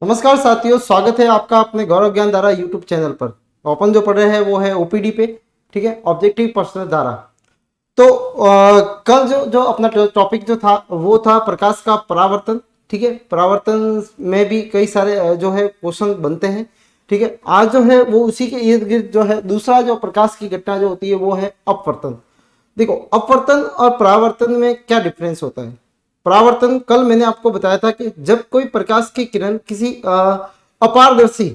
नमस्कार साथियों, स्वागत है आपका अपने गौरव ज्ञान धारा यूट्यूब चैनल पर। अपन जो पढ़ रहे हैं वो है ओपीडी पे, ठीक है, ऑब्जेक्टिव पर्सनल धारा। तो कल जो जो अपना टॉपिक जो था वो था प्रकाश का परावर्तन। ठीक है, परावर्तन में भी कई सारे जो है क्वेश्चन बनते हैं। ठीक है, आज जो है वो उसी के इर्द गिर्द जो है दूसरा जो प्रकाश की घटना जो होती है वो है अपवर्तन। देखो, अपवर्तन और परावर्तन में क्या डिफरेंस होता है। परावर्तन कल मैंने आपको बताया था कि जब कोई प्रकाश की किरण किसी अपारदर्शी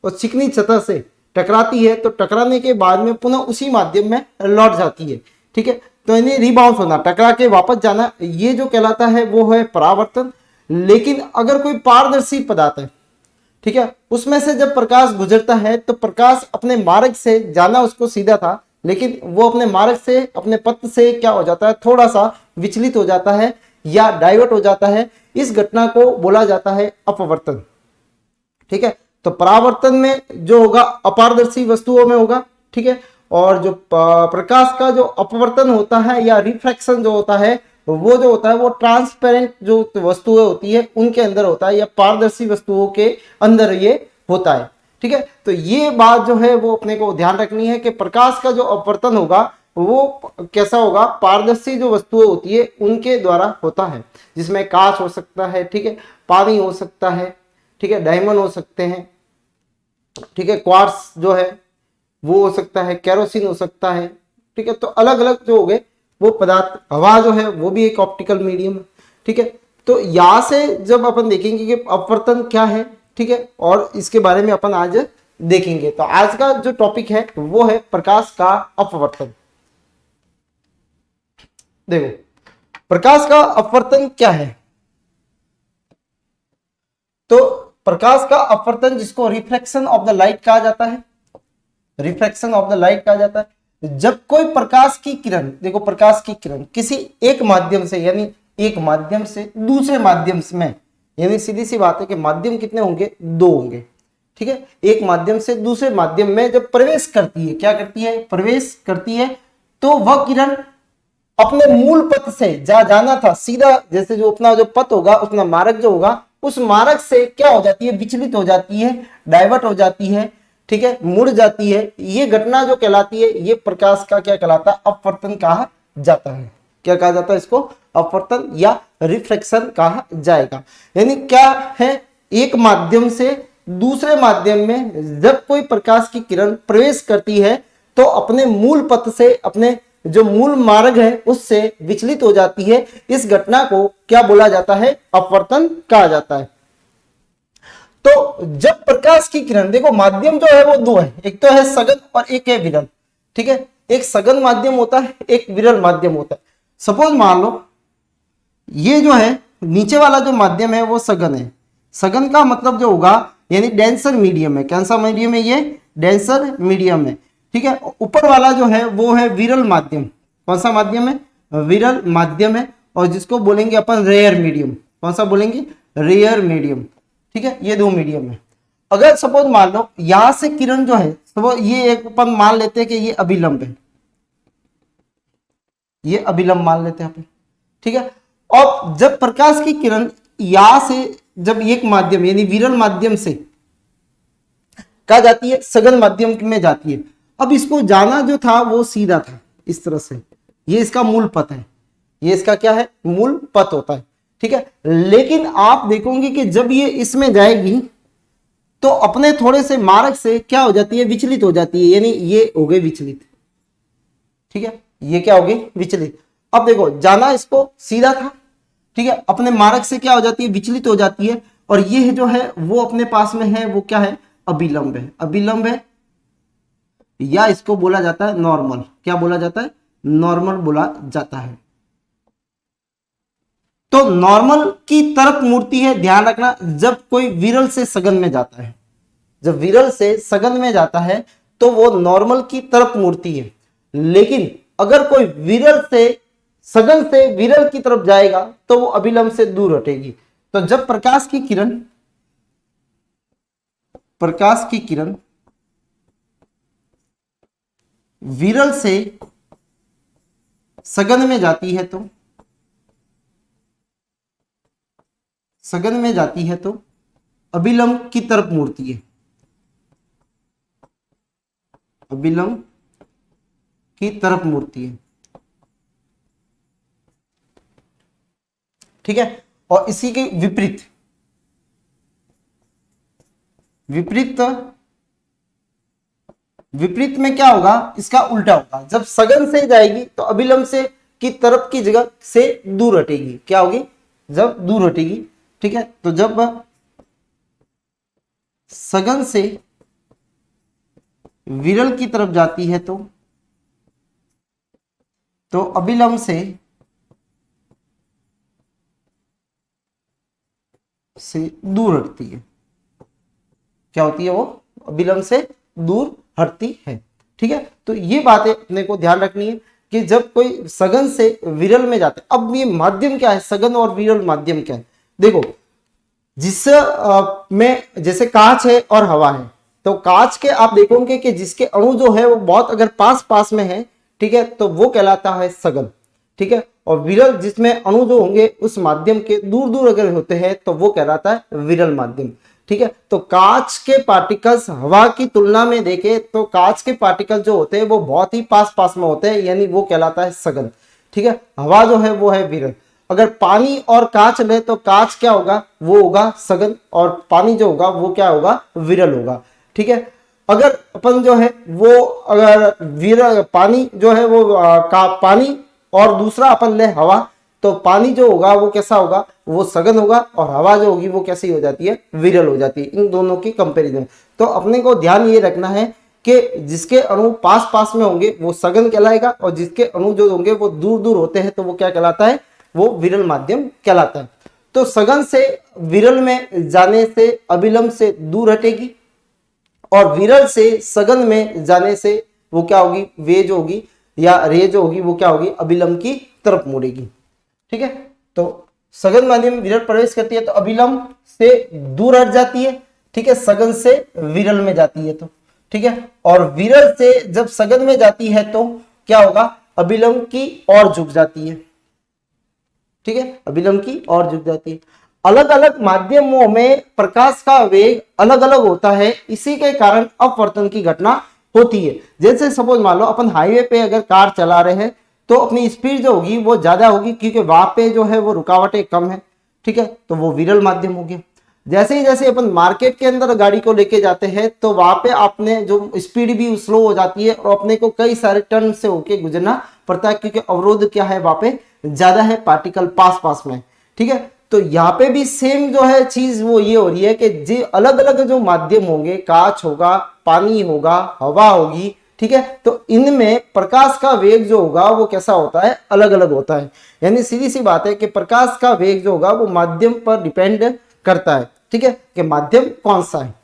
और चिकनी सतह से टकराती है तो टकराने के बाद में पुनः उसी माध्यम में लौट जाती है। ठीक है, तो इन्हें रिबाउंस होना, टकरा के वापस जाना, ये जो कहलाता है वो है परावर्तन। लेकिन अगर कोई पारदर्शी पदार्थ है, ठीक है, उसमें से जब प्रकाश गुजरता है तो प्रकाश अपने मार्ग से जाना उसको सीधा था, लेकिन वो अपने मार्ग से, अपने पथ से क्या हो जाता है, थोड़ा सा विचलित हो जाता है या डाइवर्ट हो जाता है। इस घटना को बोला जाता है अपवर्तन। ठीक है, तो परावर्तन में जो होगा अपारदर्शी वस्तुओं में होगा। ठीक है, और जो प्रकाश का जो अपवर्तन होता है या रिफ्रैक्शन जो होता है वो जो होता है वो ट्रांसपेरेंट जो वस्तुएं होती है उनके अंदर होता है या पारदर्शी वस्तुओं के अंदर ये होता है। ठीक है, तो ये बात जो है वो अपने को ध्यान रखनी है कि प्रकाश का जो अपवर्तन होगा वो कैसा होगा, पारदर्शी जो वस्तुएं होती है उनके द्वारा होता है, जिसमें कांच हो सकता है, ठीक है, पानी हो सकता है, ठीक है, डायमंड हो सकते हैं, ठीक है, क्वार्ट्स जो है वो हो सकता है, केरोसिन हो सकता है। ठीक है, तो अलग अलग जो हो गए वो पदार्थ, हवा जो है वो भी एक ऑप्टिकल मीडियम है। ठीक है, तो यहां से जब अपन देखेंगे कि अपवर्तन क्या है, ठीक है, और इसके बारे में अपन आज देखेंगे। तो आज का जो टॉपिक है वो है प्रकाश का अपवर्तन। देखो, प्रकाश का अपवर्तन क्या है। तो प्रकाश का अपवर्तन, जिसको रिफ्लेक्शन ऑफ द लाइट कहा जाता है, रिफ्रैक्शन ऑफ द लाइट कहा जाता है, जब कोई प्रकाश की किरण, देखो प्रकाश की किरण किसी एक माध्यम से, यानी एक माध्यम से दूसरे माध्यम में, यानी सीधी सी बात है कि माध्यम कितने होंगे, दो होंगे। ठीक है, एक माध्यम से दूसरे माध्यम में जब प्रवेश करती है, क्या करती है, प्रवेश करती है, तो वह किरण अपने मूल पथ से जहां जाना था सीधा, जैसे जो अपना जो पथ होगा, अपना मार्ग जो होगा, उस मार्ग से क्या हो जाती है, विचलित हो जाती है, डाइवर्ट हो जाती है। ठीक है, मुड़ जाती है। ये घटना जो कहलाती है ये प्रकाश का क्या कहलाता है, अपवर्तन कहा जाता है। क्या कहा जाता है इसको, अपवर्तन या रिफ्लेक्शन कहा जाएगा। यानी क्या है, एक माध्यम से दूसरे माध्यम में जब कोई प्रकाश की किरण प्रवेश करती है तो अपने मूल पथ से, अपने जो मूल मार्ग है उससे विचलित हो जाती है। इस घटना को क्या बोला जाता है, अपवर्तन कहा जाता है। तो जब प्रकाश की किरण, देखो माध्यम जो है वो दो है, एक तो है सघन और एक है विरल। ठीक है, एक सघन माध्यम होता है, एक विरल माध्यम होता है। सपोज मान लो ये जो है नीचे वाला जो माध्यम है वो सघन है। सघन का मतलब जो होगा यानी डेंसर मीडियम है। कौन सा मीडियम है, ये डेंसर मीडियम है। ठीक है, ऊपर वाला जो है वो है विरल माध्यम। कौन सा माध्यम है, विरल माध्यम है, और जिसको बोलेंगे अपन रेयर मीडियम। कौन सा बोलेंगे, रेयर मीडियम। ठीक है, ये दो मीडियम है। अगर सपोज मान लो यहां से किरण जो है, सपोज ये एक अपन मान लेते हैं कि ये अभिलंब है, ये अभिलंब मान लेते हैं अपन। ठीक है, और जब प्रकाश की किरण यहां से जब एक माध्यम यानी विरल माध्यम से कहा जाती है, सघन माध्यम में जाती है। अब इसको जाना जो था वो सीधा था इस तरह से, ये इसका मूल पथ है, ये इसका क्या है, मूल पथ होता है। ठीक है, लेकिन आप देखोगे कि जब ये इसमें जाएगी तो अपने थोड़े से मार्ग से क्या हो जाती है, विचलित हो जाती है, यानी ये हो गए विचलित। ठीक है, ये क्या हो गई, विचलित। अब देखो जाना इसको सीधा था, ठीक है, अपने मार्ग से क्या हो जाती है, विचलित हो जाती है, और ये जो है वो अपने पास में है वो क्या है, अभिलंब है। अभिलंब है या इसको बोला जाता है नॉर्मल। क्या बोला जाता है, नॉर्मल बोला जाता है। तो नॉर्मल की तरफ मूर्ति है, ध्यान रखना, जब कोई विरल से सघन में जाता है, जब विरल से सघन में जाता है तो वो नॉर्मल की तरफ मूर्ति है। लेकिन अगर कोई विरल से, सघन से विरल की तरफ जाएगा तो वो अभिलंब से दूर हटेगी। तो जब प्रकाश की किरण, प्रकाश की किरण विरल से सघन में जाती है तो, सघन में जाती है तो अभिलंब की तरफ मुड़ती है, अभिलंब की तरफ मुड़ती है, ठीक है। और इसी के विपरीत, विपरीत विपरीत में क्या होगा, इसका उल्टा होगा। जब सघन से जाएगी तो अभिलंब से की तरफ की जगह से दूर हटेगी, क्या होगी, जब दूर हटेगी, ठीक है। तो जब सघन से विरल की तरफ जाती है तो अभिलंब से दूर हटती है, क्या होती है वो, अभिलंब से दूर हटती है, ठीक है। तो ये बातें अपने को ध्यान रखनी है कि जब कोई सघन से विरल में जाता है। अब ये माध्यम क्या है, सघन और विरल माध्यम क्या है, देखो जिस में जैसे कांच है और हवा है, तो कांच के आप देखोगे कि जिसके अणु जो है वो बहुत अगर पास पास में है, ठीक है, तो वो कहलाता है सघन, ठीक है। और विरल जिसमें अणु जो होंगे उस माध्यम के दूर दूर अगर होते हैं तो वो कहलाता है विरल माध्यम, ठीक है। तो कांच के पार्टिकल्स हवा की तुलना में देखें तो कांच के पार्टिकल जो होते हैं वो बहुत ही पास पास में होते हैं, यानी वो कहलाता है सघन, ठीक है। हवा जो है वो है विरल। अगर पानी और कांच ले तो कांच क्या होगा, वो होगा सघन, और पानी जो होगा वो क्या होगा, विरल होगा, ठीक है। अगर अपन जो है वो अगर विरल पानी जो है वो पानी और दूसरा अपन ले हवा, तो पानी जो होगा वो कैसा होगा, वो सघन होगा, और हवा जो होगी वो कैसी हो जाती है, विरल हो जाती है, इन दोनों की कंपैरिजन। तो अपने को ध्यान ये रखना है कि जिसके अणु पास पास में होंगे वो सघन कहलाएगा, और जिसके अणु जो होंगे वो दूर दूर होते हैं तो वो क्या कहलाता है, वो विरल माध्यम कहलाता है। तो सघन से विरल में जाने से अभिलंब से दूर हटेगी, और विरल से सघन में जाने से वो क्या होगी, वे जो होगी या रे जो होगी वो क्या होगी, अभिलंब की तरफ मुड़ेगी, ठीक है। तो सघन माध्यम में विरल प्रवेश करती है तो अभिलंब से दूर हट जाती है, ठीक है, सघन से विरल में जाती है तो, ठीक है। और विरल से जब सघन में जाती है तो क्या होगा, अभिलंब की ओर झुक जाती है, ठीक है, अभिलंब की ओर झुक जाती है। अलग अलग माध्यमों में प्रकाश का वेग अलग अलग होता है, इसी के कारण अपवर्तन की घटना होती है। जैसे सपोज मान लो अपन हाईवे पे अगर कार चला रहे हैं तो अपनी स्पीड जो होगी वो ज्यादा होगी, क्योंकि वहां पे जो है वो रुकावटें कम है, ठीक है, तो वो विरल माध्यम हो गया। जैसे अपन मार्केट के अंदर गाड़ी को लेके जाते हैं तो वहां पे आपने जो स्पीड भी स्लो हो जाती है, और अपने को कई सारे टर्न से होके गुजरना पड़ता है, क्योंकि अवरोध क्या है वहां पे ज्यादा है, पार्टिकल पास पास में, ठीक है। तो यहाँ पे भी सेम जो है चीज वो ये हो रही है कि जो अलग अलग जो माध्यम होंगे, कांच होगा, पानी होगा, हवा होगी, ठीक है, तो इनमें प्रकाश का वेग जो होगा वो कैसा होता है, अलग अलग होता है। यानी सीधी सी बात है कि प्रकाश का वेग जो होगा वो माध्यम पर डिपेंड करता है, ठीक है, कि माध्यम कौन सा है।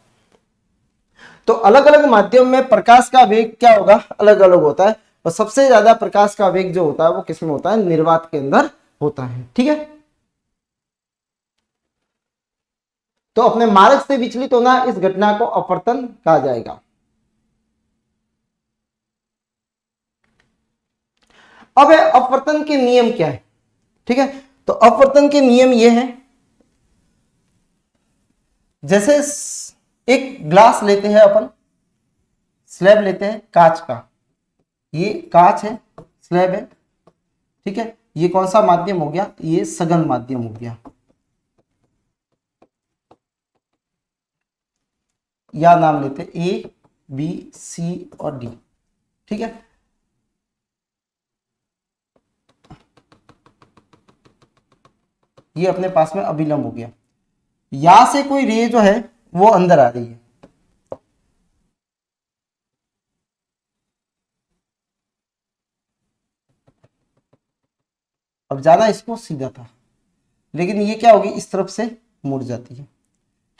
तो अलग अलग माध्यम में प्रकाश का वेग क्या होगा, अलग अलग होता है। और सबसे ज्यादा प्रकाश का वेग जो होता है वो किसमें होता है, निर्वात के अंदर होता है, ठीक है। तो अपने मार्ग से विचलित होना, इस घटना को अपवर्तन कहा जाएगा। अब है अपवर्तन के नियम क्या है, ठीक है। तो अपवर्तन के नियम ये हैं, जैसे एक ग्लास लेते हैं अपन, स्लैब लेते हैं कांच का, ये कांच है, स्लैब है, ठीक है, ये कौन सा माध्यम हो गया, ये सघन माध्यम हो गया, या नाम लेते हैं ए बी सी और डी, ठीक है। ये अपने पास में अभिलंब हो गया, यहां से कोई रे जो है वो अंदर आ रही है, अब ज्यादा इसको सीधा था, लेकिन ये क्या होगी, इस तरफ से मुड़ जाती है,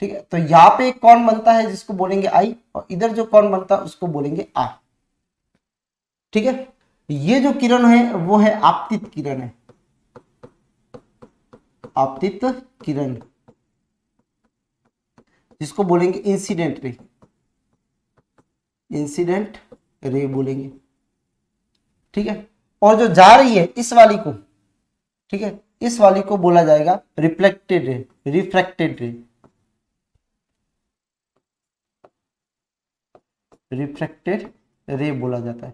ठीक है। तो यहाँ पे एक कौन बनता है जिसको बोलेंगे आई, और इधर जो कौन बनता है उसको बोलेंगे आर, ठीक है। ये जो किरण है वो है आपतित किरण है, आपतित किरण, जिसको बोलेंगे इंसिडेंट रे, इंसिडेंट रे बोलेंगे, ठीक है। और जो जा रही है इस वाली को, ठीक है, इस वाली को बोला जाएगा रिफ्लेक्टेड रे, रिफ्रैक्टेड रे, रिफ्रैक्टेड रे बोला जाता है,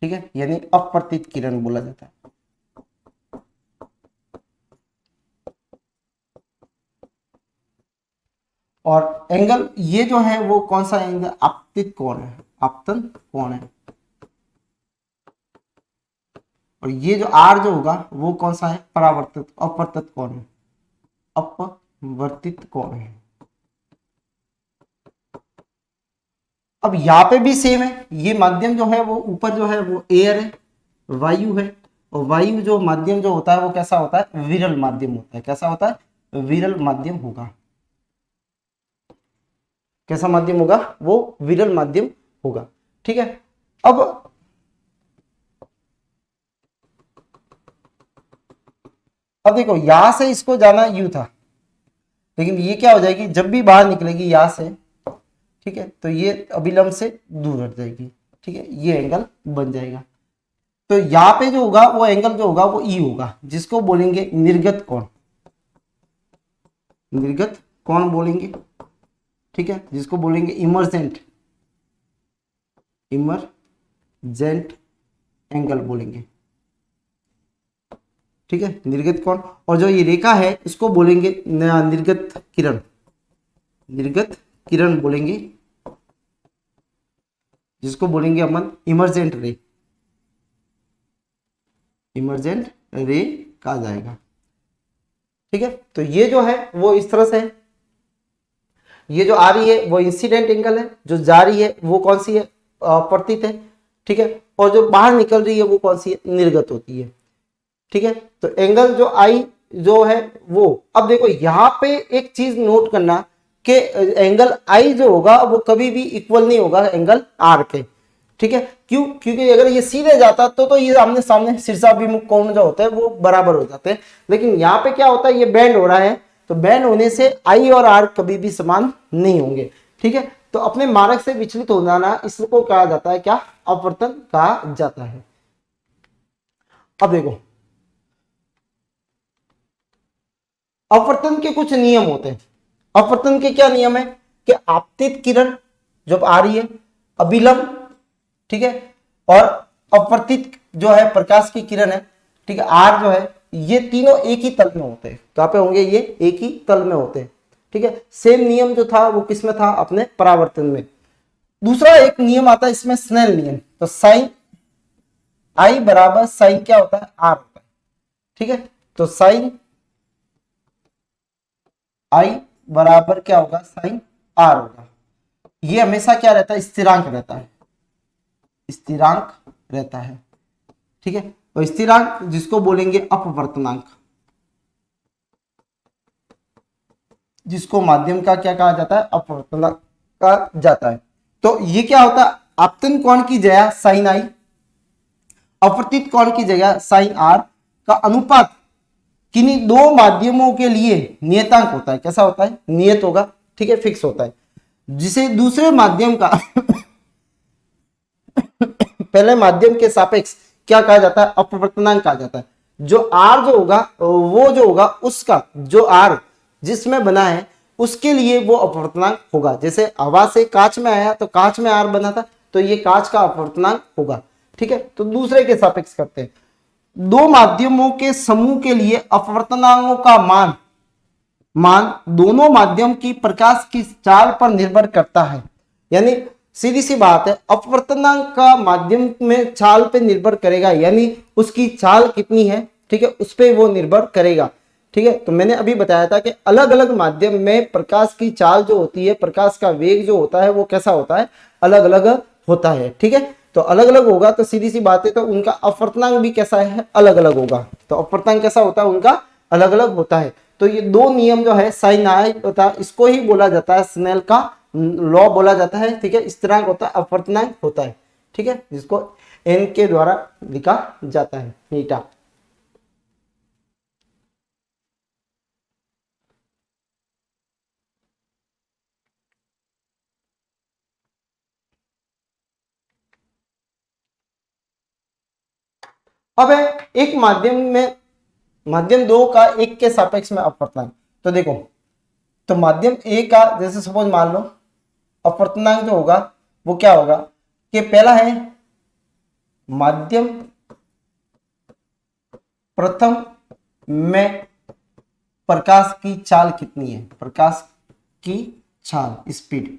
ठीक है, यानी अपवर्तित किरण बोला जाता है। और एंगल ये जो है वो कौन सा एंगल, आपतित कोण है, आपतन कोण है। और ये जो आर जो होगा वो कौन सा है, परावर्तित अपवर्तित कोण है, अपवर्तित कोण है। अब यहाँ पे भी सेम है, ये माध्यम जो है वो ऊपर जो है वो एयर है, वायु है, और वायु जो माध्यम जो होता है वो कैसा होता है, विरल माध्यम होता है। कैसा होता है, विरल माध्यम होगा। कैसा माध्यम होगा, वो विरल माध्यम होगा, ठीक है। अब देखो यहां से इसको जाना यू था, लेकिन ये क्या हो जाएगी, जब भी बाहर निकलेगी यहां से, ठीक है, तो ये अभिलंब से दूर हट जाएगी, ठीक है, ये एंगल बन जाएगा। तो यहाँ पे जो होगा वो एंगल जो होगा वो ई होगा, जिसको बोलेंगे निर्गत कोण, निर्गत कोण बोलेंगे, ठीक है, जिसको बोलेंगे इमर्जेंट, इमर्जेंट एंगल बोलेंगे, ठीक है, निर्गत कोण। और जो ये रेखा है इसको बोलेंगे निर्गत किरण, निर्गत किरण बोलेंगे, जिसको बोलेंगे अपन इमर्जेंट रे, इमर्जेंट रे कहा जाएगा, ठीक है। तो ये जो है वो इस तरह से है, ये जो आ रही है वो इंसिडेंट एंगल है, जो जा रही है वो कौन सी है, अपवर्तित है, ठीक है, और जो बाहर निकल रही है वो कौन सी है, निर्गत होती है, ठीक है। तो एंगल जो आई जो है वो, अब देखो यहाँ पे एक चीज नोट करना कि एंगल आई जो होगा वो कभी भी इक्वल नहीं होगा एंगल आर के, ठीक है। क्यों, क्योंकि अगर ये सीधे जाता तो ये आमने सामने शीर्षाभिमुख कोण जो होते हैं वो बराबर हो जाते हैं, लेकिन यहाँ पे क्या होता है, ये बेंड हो रहा है, तो बेंड होने से आई और आर कभी भी समान नहीं होंगे, ठीक है। तो अपने मार्ग से विचलित हो जाना, इसको कहा जाता है क्या, अपवर्तन कहा जाता है। अब देखो अपवर्तन के कुछ नियम होते हैं। अपवर्तन के क्या नियम है कि आपतित किरण जब आ रही है, अभिलंब, ठीक है, और अपवर्तित जो है प्रकाश की किरण है, ठीक है, आर जो है, ये तीनों एक ही तल में होते हैं। कहां पे होंगे, ये एक ही तल में होते हैं, ठीक है। सेम नियम जो था वो किसमें था, अपने परावर्तन में। दूसरा एक नियम आता है इसमें, स्नेल नियम। तो साइन आई बराबर साइन क्या होता है, आर होता है, ठीक है। तो साइन आई बराबर क्या होगा, साइन आर होगा। ये हमेशा क्या रहता है, स्थिरांक रहता है, स्थिरांक रहता है, ठीक है। और स्थिरांक जिसको बोलेंगे अपवर्तनांक, जिसको माध्यम का क्या कहा जाता है, अपवर्तनांक कहा जाता है। तो ये क्या होता है, आपतन कोण की जगह साइन आई, अपवर्तित कोण की जगह साइन आर का अनुपात किन्हीं दो माध्यमों के लिए नियतांक होता है। कैसा होता है, नियत होगा, ठीक है, फिक्स होता है, जिसे दूसरे माध्यम का पहले माध्यम के सापेक्ष क्या कहा जाता है, अपवर्तनांक कहा जाता है। जो आर जो होगा वो जो होगा उसका जो आर जिसमें बना है उसके लिए वो अपवर्तनांक होगा। जैसे हवा से कांच में आया तो कांच में आर बना था, तो ये कांच का अपवर्तनांक होगा, ठीक है। तो दूसरे के सापेक्ष करते हैं। दो माध्यमों के समूह के लिए अपवर्तनांकों का मान दोनों माध्यम की प्रकाश की चाल पर निर्भर करता है। यानी सीधी सी बात है, अपवर्तनांक का माध्यम में चाल पे निर्भर करेगा, यानी उसकी चाल कितनी है, ठीक है, उस पर वो निर्भर करेगा, ठीक है। तो मैंने अभी बताया था कि अलग अलग माध्यम में प्रकाश की चाल जो होती है, प्रकाश का वेग जो होता है वो कैसा होता है, अलग अलग होता है, ठीक है। तो अलग अलग होगा तो सीधी सी बात है, तो उनका अपवर्तनांक भी कैसा है, अलग अलग होगा। तो अपवर्तनांक कैसा होता है, उनका अलग अलग होता है। तो ये दो नियम जो है साइन आई होता है, इसको ही बोला जाता है स्नेल का लॉ बोला जाता है, ठीक है। स्थिरांक होता है, अपवर्तनांक होता है, ठीक है, जिसको एन के द्वारा लिखा जाता है, नीटा। अब है एक माध्यम में, माध्यम दो का एक के सापेक्ष में अपवर्तनांक। तो देखो, तो माध्यम ए का जैसे सपोज मान लो अपवर्तनांक जो होगा वो क्या होगा कि पहला है माध्यम प्रथम में प्रकाश की चाल कितनी है, प्रकाश की चाल स्पीड,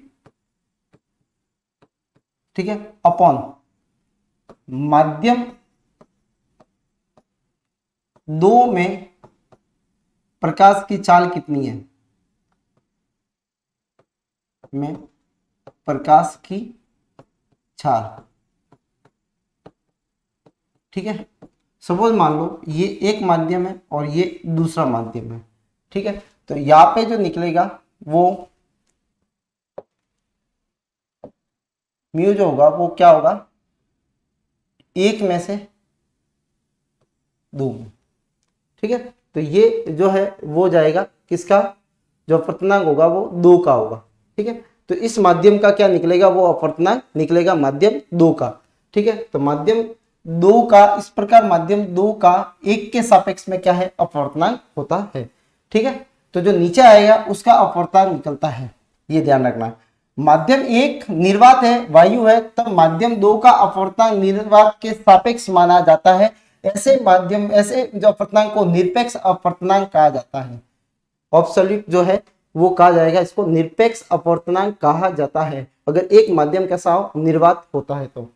ठीक है, अपॉन माध्यम 2 में प्रकाश की चाल कितनी है, में प्रकाश की चाल, ठीक है। सपोज मान लो ये एक माध्यम है और ये दूसरा माध्यम है, ठीक है। तो यहां पे जो निकलेगा वो म्यू जो होगा वो क्या होगा, 1 में से 2, ठीक है। तो ये जो है वो जाएगा किसका, जो अपवर्तनांक होगा वो 2 का होगा, ठीक है। तो इस माध्यम का क्या निकलेगा, वो अपवर्तनांक निकलेगा माध्यम 2 का, ठीक है। तो माध्यम 2 का, इस प्रकार माध्यम 2 का 1 के सापेक्ष में क्या है, अपवर्तनांक होता है, ठीक है। तो जो नीचे आएगा उसका अपवर्तनांक निकलता है, ये ध्यान रखना। माध्यम 1 निर्वात है, वायु है, तब माध्यम 2 का अपवर्तनांक निर्वात के सापेक्ष माना जाता है। ऐसे माध्यम, ऐसे जो अपवर्तनांक को निरपेक्ष अपवर्तनांक कहा जाता है। ऑब्सोल्यूट जो है वो कहा जाएगा, इसको निरपेक्ष अपवर्तनांक कहा जाता है अगर एक माध्यम कैसा हो, निर्वात होता है। तो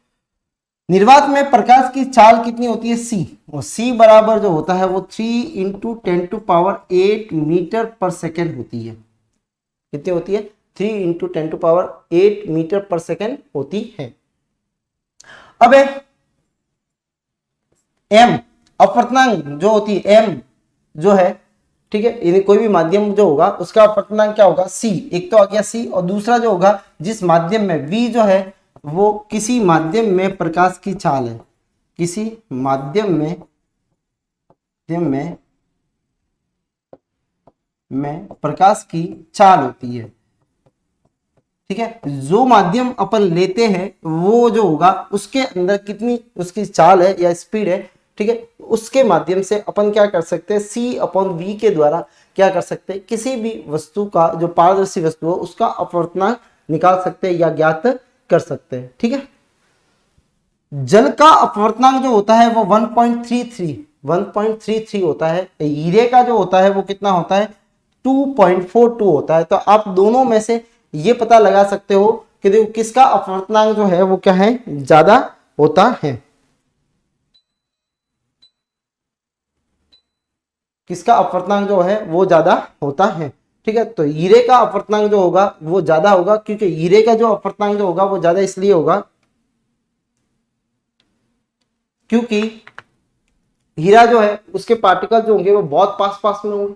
निर्वात में प्रकाश की चाल कितनी होती है, c, और c बराबर जो होता है वो 3 × 10⁸ मीटर पर सेकेंड होती है। कितनी होती है, 3 × 10⁸ मीटर पर सेकेंड होती है। अब m अपवर्तनांक जो होती है, m जो है, ठीक है, यानी कोई भी माध्यम जो होगा उसका अपवर्तनांक क्या होगा, c। एक तो आ गया c, और दूसरा जो होगा जिस माध्यम में, v जो है वो किसी माध्यम में प्रकाश की चाल है, किसी माध्यम में प्रकाश की चाल होती है, ठीक है। जो माध्यम अपन लेते हैं वो जो होगा उसके अंदर कितनी उसकी चाल है या स्पीड है, ठीक है, उसके माध्यम से अपन क्या कर सकते हैं, c/v के द्वारा क्या कर सकते हैं, किसी भी वस्तु का, जो पारदर्शी वस्तु है उसका अपवर्तनांक निकाल सकते हैं या ज्ञात कर सकते हैं, ठीक है। जल का अपवर्तनांक जो होता है वो 1.33 होता है। हीरे का जो होता है वो कितना होता है, 2.42 होता है। तो आप दोनों में से ये पता लगा सकते हो कि देखो किसका अपवर्तनांक जो है वो क्या है, ज्यादा होता है, किसका अपवर्तनांक जो है वो ज्यादा होता है, ठीक है। तो हीरे का अपवर्तनांक जो होगा वो ज्यादा होगा, क्योंकि हीरे का जो अपवर्तनांक जो होगा वो ज्यादा इसलिए होगा क्योंकि हीरा जो है उसके पार्टिकल जो होंगे वो बहुत पास पास में होंगे,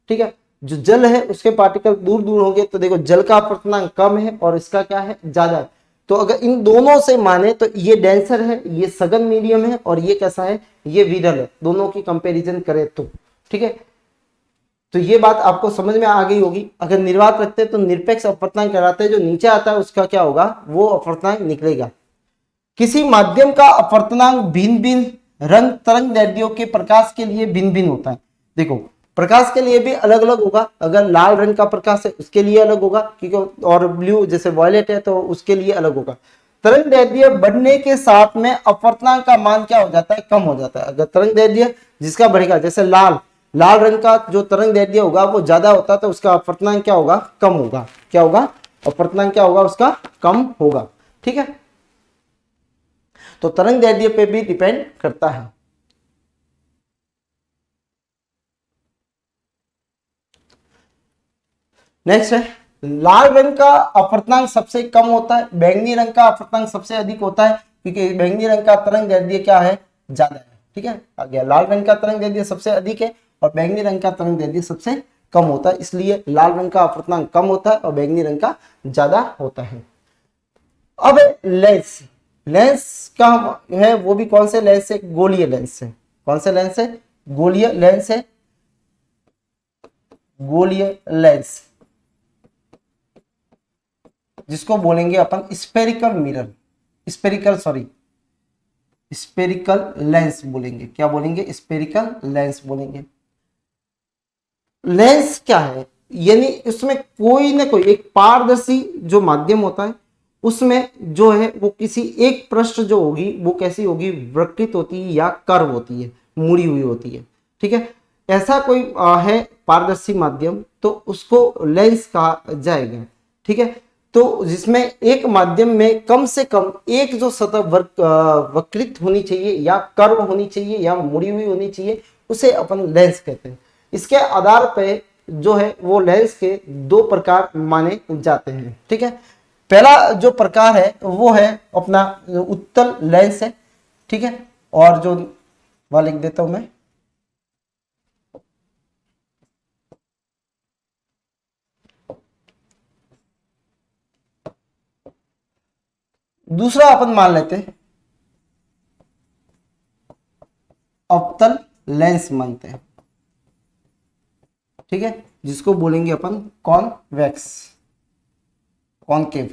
ठीक है। जो जल है उसके पार्टिकल दूर दूर होंगे। तो देखो जल का अपवर्तनांक कम है और इसका क्या है, ज्यादा है। तो अगर इन दोनों से माने तो ये डेंसर है, ये सघन मीडियम है, और ये कैसा है, ये विरल है। दोनों की कंपैरिजन करें तो, ठीक है। तो ये बात आपको समझ में आ गई होगी। अगर निर्वात रखते हैं तो निरपेक्ष अपवर्तनांक कहलाते हैं, जो नीचे आता है उसका क्या होगा, वो अपवर्तनांक निकलेगा। किसी माध्यम का अपवर्तनांक भिन्न भिन्न रंग तरंग दैर्ध्यों के प्रकाश के लिए भिन्न भिन्न होता है। देखो प्रकाश के लिए भी अलग अलग होगा, अगर लाल रंग का प्रकाश है उसके लिए अलग होगा, क्योंकि और ब्लू जैसे वॉयलेट है तो उसके लिए अलग होगा। तरंग दैर्ध्य बढ़ने के साथ में अपवर्तनांक का मान क्या हो जाता है, कम हो जाता है। अगर तरंग दैर्ध्य जिसका बढ़ेगा, जैसे लाल रंग का जो तरंग दैर्ध्य होगा वो ज्यादा होता है तो उसका अपवर्तनांक क्या होगा, कम होगा। क्या होगा, अपवर्तनांक क्या होगा उसका, कम होगा, ठीक है। तो तरंग दैर्ध्य पे भी डिपेंड करता है। नेक्स्ट है, लाल रंग का अपवर्तनांक सबसे कम होता है, बैंगनी रंग का अपवर्तनांक सबसे अधिक होता है, क्योंकि बैंगनी रंग का तरंग दैर्ध्य क्या है, ज्यादा है, ठीक है। आ गया, लाल रंग का तरंग दैर्ध्य सबसे अधिक है और बैंगनी रंग का तरंग दैर्ध्य सबसे कम होता है, इसलिए लाल रंग का अपवर्तनांक कम होता है और बैंगनी रंग का ज्यादा होता है। अब लेंस, लेंस का है वो भी कौन से लेंस है, गोलीय लेंस है। कौन से लेंस है, गोलीय लेंस है, गोलीय लेंस, जिसको बोलेंगे अपन स्पेरिकल मिरर, स्पेरिकल लेंस बोलेंगे। क्या बोलेंगे, स्पेरिकल लेंस बोलेंगे। लेंस क्या है, यानी इसमें कोई ना कोई एक पारदर्शी जो माध्यम होता है उसमें जो है वो किसी एक पृष्ठ जो होगी वो कैसी होगी, वक्रित होती है या कर्व होती है, मुड़ी हुई होती है। ठीक है, ऐसा कोई है पारदर्शी माध्यम तो उसको लेंस कहा जाएगा। ठीक है, तो जिसमें एक माध्यम में कम से कम एक जो सतह वक्रित होनी चाहिए या कर्व होनी चाहिए या मुड़ी हुई होनी चाहिए, उसे अपन लेंस कहते हैं। इसके आधार पे जो है वो लेंस के दो प्रकार माने जाते हैं। ठीक है, पहला जो प्रकार है वो है अपना उत्तल लेंस है। ठीक है, और जो वहां लिख देता हूं मैं, दूसरा अपन मान लेते हैं अवतल लेंस मानते हैं। ठीक है, जिसको बोलेंगे अपन कॉन्वेक्स, कॉनकेव,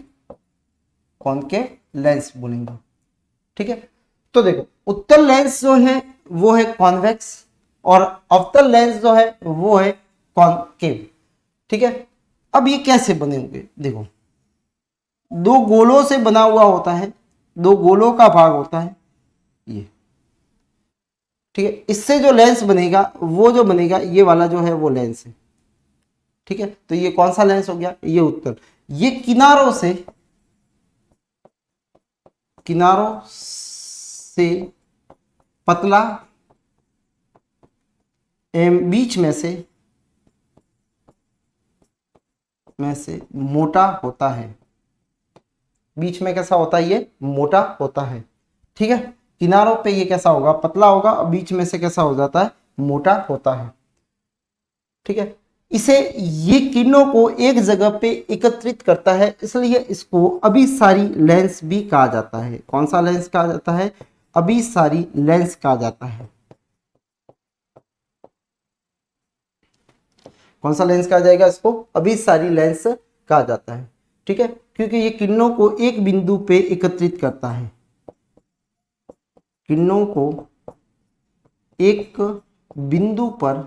कॉनकेव लेंस बोलेंगे। ठीक है, तो देखो उत्तल लेंस जो है वो है कॉन्वेक्स और अवतल लेंस जो है वो है कॉनकेव। ठीक है, अब ये कैसे बने होंगे, देखो दो गोलों से बना हुआ होता है, दो गोलों का भाग होता है ये। ठीक है, इससे जो लेंस बनेगा वो जो बनेगा ये वाला जो है वो लेंस है। ठीक है, तो ये कौन सा लेंस हो गया, ये उत्तल। ये किनारों से, किनारों से पतला एवं बीच में से मोटा होता है। बीच में कैसा होता है, ये मोटा होता है। ठीक है, किनारों पे ये कैसा होगा, पतला होगा और बीच में से कैसा हो जाता है, मोटा होता है। ठीक है, इसे, ये किरणों को एक जगह पे एकत्रित करता है, इसलिए इसको अभिसारी लेंस भी कहा जाता है। कौन सा लेंस कहा जाता है, अभिसारी लेंस कहा जाता है। कौन सा लेंस कहा जाएगा इसको, अभिसारी लेंस कहा जाता है। ठीक है, क्योंकि ये किरणों को एक बिंदु पे एकत्रित करता है, किरणों को एक बिंदु पर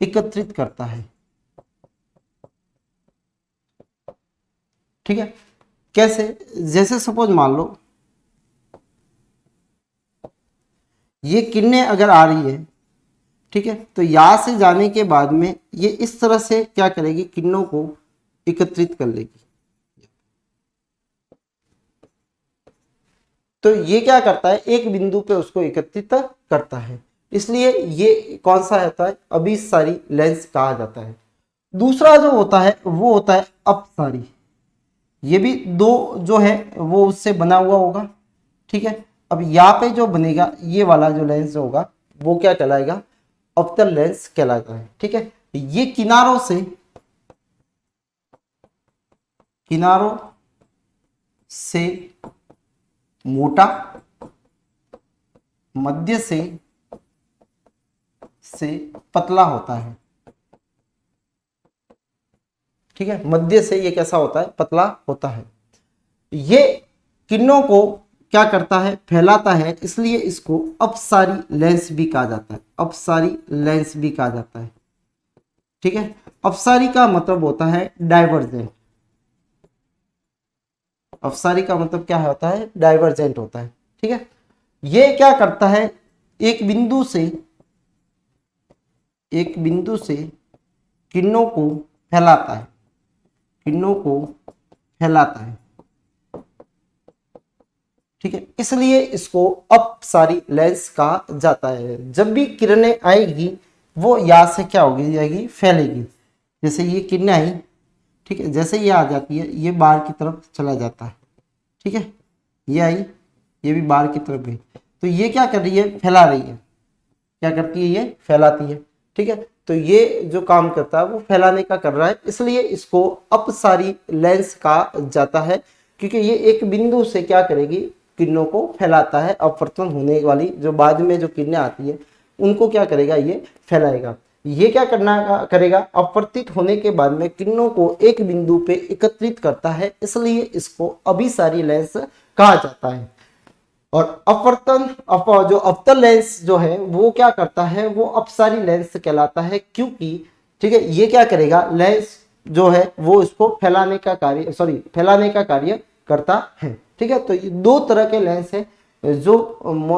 एकत्रित करता है। ठीक है, कैसे, जैसे सपोज मान लो ये किरणें अगर आ रही है, ठीक है, तो यहां से जाने के बाद में ये इस तरह से क्या करेगी, किरणों को एकत्रित कर लेगी। तो ये क्या करता है, एक बिंदु पे उसको एकत्रित करता है, इसलिए ये कौन सा होता है, अभिसारी लेंस कहा जाता है। दूसरा जो होता है वो होता है अपसारी। ये भी दो जो है वो उससे बना हुआ होगा। ठीक है, अब यहाँ पे जो बनेगा ये वाला जो लेंस होगा वो क्या कहलाएगा, अवतल लेंस कहलाता है। ठीक है, ये किनारों से मोटा, मध्य से पतला होता है। ठीक है, मध्य से ये कैसा होता है, पतला होता है। ये किरणों को क्या करता है, फैलाता है, इसलिए इसको अपसारी लेंस भी कहा जाता है, अपसारी लेंस भी कहा जाता है। ठीक है, अपसारी का मतलब होता है डाइवर्जेंट। अपसारी का मतलब क्या होता है, डाइवर्जेंट होता है। ठीक है, ये क्या करता है, एक बिंदु से किरणों को फैलाता है, किरणों को फैलाता है। ठीक है, इसलिए इसको अपसारी लेंस कहा जाता है। जब भी किरणें आएगी वो यहाँ से क्या होगी, जाएगी, फैलेगी। जैसे ये किरणें आई, ठीक है, जैसे ये आ जाती है ये बाहर की तरफ चला जाता है। ठीक है, ये आई, ये भी बाहर की तरफ गई, तो ये क्या कर रही है, फैला रही है। क्या करती है, ये फैलाती है। ठीक है, तो ये जो काम करता है वो फैलाने का कर रहा है, इसलिए इसको अपसारी लेंस कहा जाता है, क्योंकि ये एक बिंदु से क्या करेगी, किरणों को फैलाता है। अपवर्तन होने वाली जो बाद में जो किरणें आती है उनको क्या करेगा, ये फैलाएगा। ये क्या करेगा, अपवर्तित होने के बाद में किरणों को एक बिंदु पे एकत्रित करता है, इसलिए इसको अभिसारी लेंस कहा जाता है। और जो अवतल लेंस जो है वो क्या करता है, वो अपसारी लेंस कहलाता है, क्योंकि ठीक है, ये क्या करेगा, लेंस जो है वो इसको फैलाने का कार्य फैलाने का कार्य करता है। ठीक है, तो ये दो तरह के लेंस है जो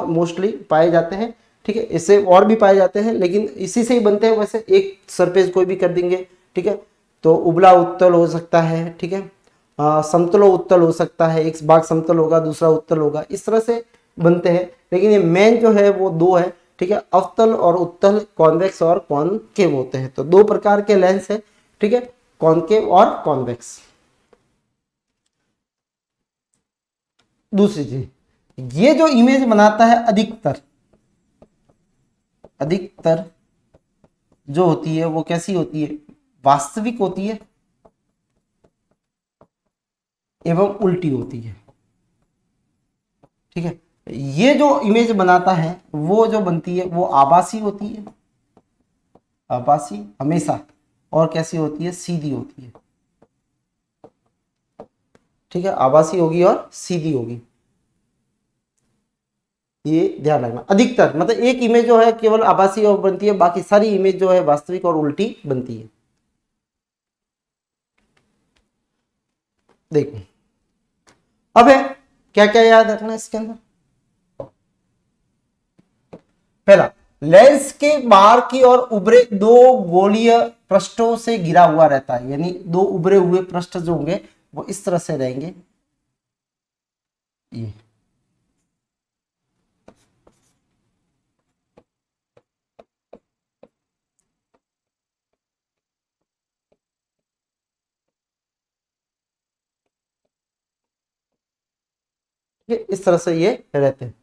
मोस्टली पाए जाते हैं। ठीक है, इससे और भी पाए जाते हैं लेकिन इसी से ही बनते हैं। वैसे एक सरफेस कोई भी कर देंगे, ठीक है, तो उबला उत्तल हो सकता है, ठीक है, समतल उत्तल हो सकता है, एक भाग समतल होगा दूसरा उत्तल होगा, इस तरह से बनते हैं। लेकिन ये मेन जो है वो दो है, ठीक है, अवतल और उत्तल, कॉन्वेक्स और कॉनकेव होते हैं। तो दो प्रकार के लेंस है, ठीक है, कॉनकेव और कॉन्वेक्स। दूसरी चीज, ये जो इमेज बनाता है अधिकतर जो होती है वो कैसी होती है, वास्तविक होती है एवं उल्टी होती है। ठीक है, ये जो इमेज बनाता है वो जो बनती है वो आभासी होती है, आभासी हमेशा, और कैसी होती है, सीधी होती है। ठीक है, आभासी होगी और सीधी होगी, ये ध्यान रखना। अधिकतर मतलब एक इमेज जो है केवल आभासी और बनती है, बाकी सारी इमेज जो है वास्तविक और उल्टी बनती है। देखो अब है क्या क्या याद रखना इसके अंदर। पहला, लेंस के बाहर की ओर उभरे दो गोलीय पृष्ठों से घिरा हुआ रहता है, यानी दो उभरे हुए पृष्ठ जो होंगे वो इस तरह से रहेंगे। ये इस तरह से ये रहते हैं।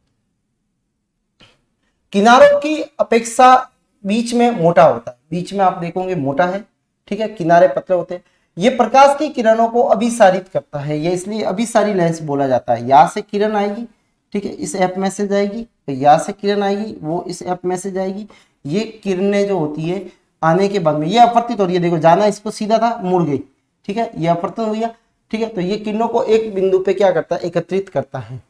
किनारों की अपेक्षा बीच में मोटा होता है, बीच में आप देखोगे मोटा है, ठीक है, किनारे पतले होते हैं। ये प्रकाश की किरणों को अभिसारित करता है, ये इसलिए अभिसारी लेंस बोला जाता है। यहां से किरण आएगी, ठीक है, इस ऐप में से जाएगी, तो यहां से किरण आएगी वो इस ऐप में से जाएगी। ये किरणें जो होती है आने के बाद में ये अपवर्तित हो रही है, देखो जाना इसको सीधा था मुड़ गई, ठीक है, ये अपवर्तन हुई है। ठीक है, तो ये किरणों को एक बिंदु पे क्या करता है, एकत्रित करता है।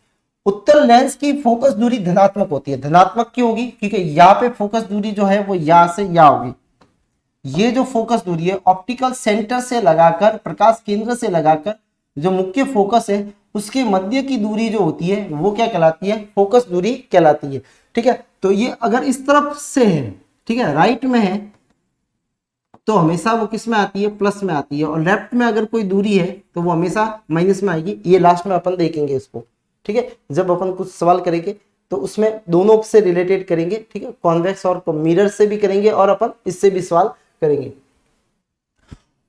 उत्तल लेंस की फोकस दूरी धनात्मक होती है। धनात्मक क्यों होगी, क्योंकि यहाँ पे फोकस दूरी जो है वो यहां से यहां होगी। ये जो फोकस दूरी है ऑप्टिकल सेंटर से लगाकर, प्रकाश केंद्र से लगाकर जो मुख्य फोकस है उसके मध्य की दूरी जो होती है वो क्या कहलाती है, फोकस दूरी कहलाती है। ठीक है, तो ये अगर इस तरफ से है, ठीक है, राइट में है, तो हमेशा वो किस में आती है, प्लस में आती है, और लेफ्ट में अगर कोई दूरी है तो वो हमेशा माइनस में आएगी। ये लास्ट में अपन देखेंगे इसको, ठीक है, जब अपन कुछ सवाल करेंगे तो उसमें दोनों से रिलेटेड करेंगे, ठीक है, कॉन्वेक्स और मिरर से भी करेंगे और अपन इससे भी सवाल करेंगे।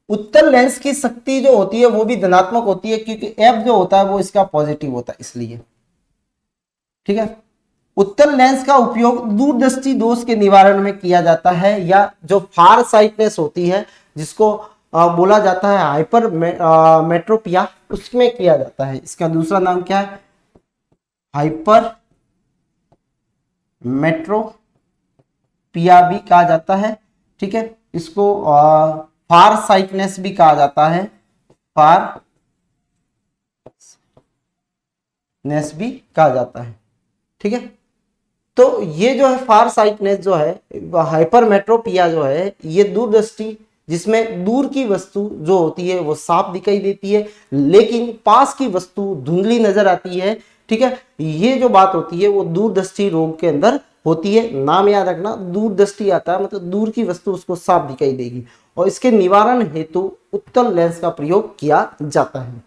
उत्तल लेंस की शक्ति जो होती है वो भी धनात्मक होती है, क्योंकि एफ जो होता है वो इसका पॉजिटिव होता है, इसलिए। ठीक है, उत्तल लेंस का उपयोग दूरदृष्टि दोष के निवारण में किया जाता है, या जो फार साइटनेस होती है जिसको बोला जाता है हाइपर मेट्रोपिया, उसमें किया जाता है। इसका दूसरा नाम क्या है, हाइपर मेट्रोपिया भी कहा जाता है। ठीक है, इसको फार साइटनेस भी कहा जाता है, फार नेस भी कहा जाता है। ठीक है, तो ये जो है फार साइटनेस जो है, हाइपरमेट्रोपिया जो है, ये दूरदृष्टि जिसमें दूर की वस्तु जो होती है वो साफ दिखाई देती है लेकिन पास की वस्तु धुंधली नजर आती है। ठीक है, ये जो बात होती है वो दूरदृष्टि रोग के अंदर होती है। नाम याद रखना, दूरदृष्टि आता है मतलब दूर की वस्तु उसको साफ दिखाई देगी, और इसके निवारण हेतु उत्तल लेंस का प्रयोग किया जाता है।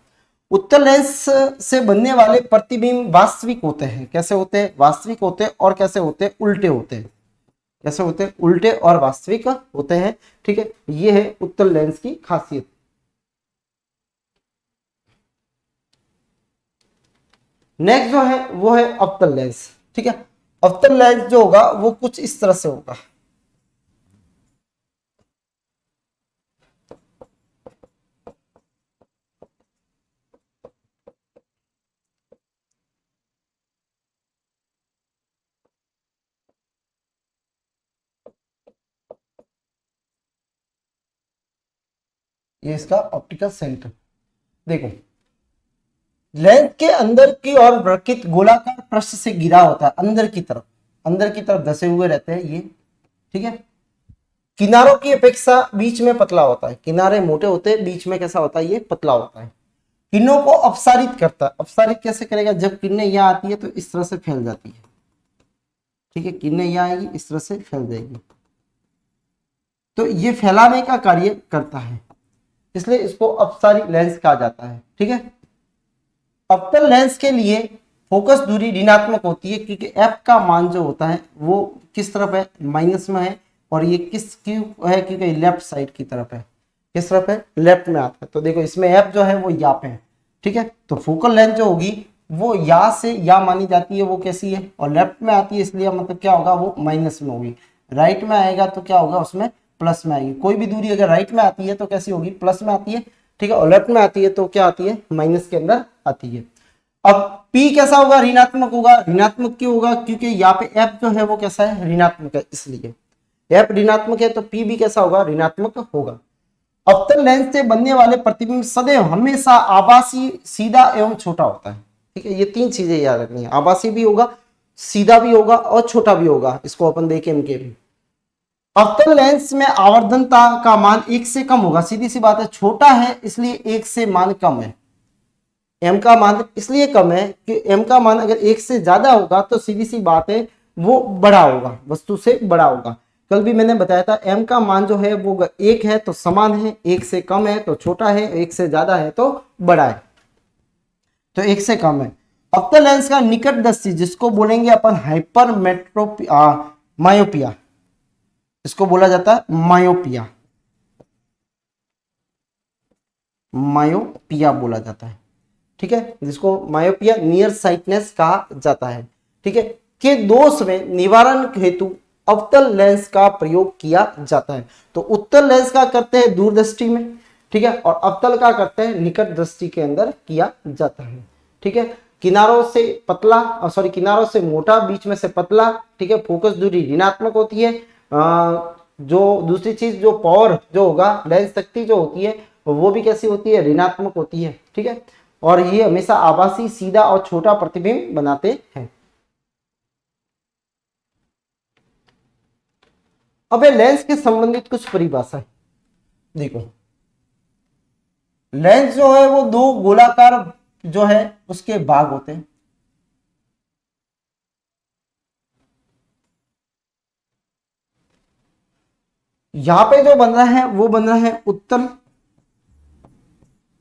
उत्तल लेंस से बनने वाले प्रतिबिंब वास्तविक होते हैं। कैसे होते हैं, वास्तविक होते हैं, और कैसे होते हैं, उल्टे होते हैं। कैसे होते हैं, उल्टे और वास्तविक होते हैं। ठीक है, ये है उत्तल लेंस की खासियत। नेक्स्ट जो है वो है अवतल लेंस। ठीक है, अवतल लेंस जो होगा वो कुछ इस तरह से होगा। ये इसका ऑप्टिकल सेंटर देखो, लेंस के अंदर की ओर वृत्त गोलाकार पृष्ठ से घिरा होता है, अंदर की तरफ धसे हुए रहते हैं ये। ठीक है, किनारों की अपेक्षा बीच में पतला होता है, किनारे मोटे होते हैं, बीच में कैसा होता है, ये पतला होता है। किरणों को अपसारित करता है। अपसारित कैसे करेगा, जब किरणें यहाँ आती है तो इस तरह से फैल जाती है, ठीक है, किरणें यहाँ आएगी इस तरह से फैल जाएगी, तो ये फैलाने का कार्य करता है, इसलिए इसको अपसारी लेंस कहा जाता है। ठीक है, अवतल लेंस के लिए फोकस दूरी ऋणात्मक होती है, क्योंकि एफ का मान जो होता है वो किस तरफ है, माइनस में है, और ये किस क्यों है, क्योंकि लेफ्ट साइड की तरफ है। किस तरफ है, लेफ्ट में आता है, तो देखो इसमें एफ जो है वो यहाँ पे है। ठीक है, तो फोकल लेंथ जो होगी वो यहाँ से यहाँ मानी जाती है, वो कैसी है, और लेफ्ट में आती है, इसलिए मतलब क्या होगा, वो माइनस में होगी। राइट में आएगा तो क्या होगा, उसमें प्लस में आएगी। कोई भी दूरी अगर राइट में आती है तो कैसी होगी, प्लस में आती है। ठीक है, और लेफ्ट में आती है तो क्या आती है, माइनस के अंदर आती है। अब P कैसा होगा, ऋणात्मक होगा। ऋणात्मक क्यों होगा, क्योंकि यहाँ पे F जो है वो कैसा है, ऋणात्मक है, इसलिए F ऋणात्मक है तो P भी कैसा होगा, ऋणात्मक होगा। अवतल लेंस से बनने वाले प्रतिबिंब सदैव हमेशा आभासी, सीधा एवं छोटा होता है। ठीक है, ये तीन चीजें याद रखनी है, आभासी भी होगा, सीधा भी होगा और छोटा भी होगा। इसको अपन देखें इनके भी। अवतल लेंस में आवर्धनता का मान 1 से कम होगा, सीधी सी बात है, छोटा है इसलिए 1 से मान कम है। m का मान इसलिए कम है कि m का मान अगर 1 से ज्यादा होगा तो सीधी सी बात है वो बड़ा होगा, वस्तु से बड़ा होगा। कल भी मैंने बताया था m का मान जो है वो 1 है तो समान है, 1 से कम है तो छोटा है, 1 से ज्यादा है तो बड़ा है, तो 1 से कम है। अवतल लेंस का निकटदर्शी जिसको बोलेंगे अपन हाइपरमेट्रोपिया, मायोपिया, इसको बोला जाता है मायोपिया, मायोपिया बोला जाता है। ठीक है, जिसको मायोपिया, नियर साइटनेस कहा जाता है। ठीक है, के दोष में निवारण हेतु अवतल लेंस का प्रयोग किया जाता है। तो उत्तल लेंस का करते हैं दूरदृष्टि में, ठीक है, और अवतल का करते हैं निकट दृष्टि के अंदर किया जाता है। ठीक है, किनारों से पतला, सॉरी किनारों से मोटा, बीच में से पतला। ठीक है, फोकस दूरी ऋणात्मक होती है। जो दूसरी चीज जो पावर जो होगा, लेंस शक्ति जो होती है वो भी कैसी होती है, ऋणात्मक होती है। ठीक है, और ये हमेशा आभासी, सीधा और छोटा प्रतिबिंब बनाते हैं। अब ये लेंस के संबंधित कुछ परिभाषा है, देखो। लेंस जो है वो दो गोलाकार जो है उसके भाग होते हैं। यहां पे जो बन रहा है वो बन रहा है उत्तल,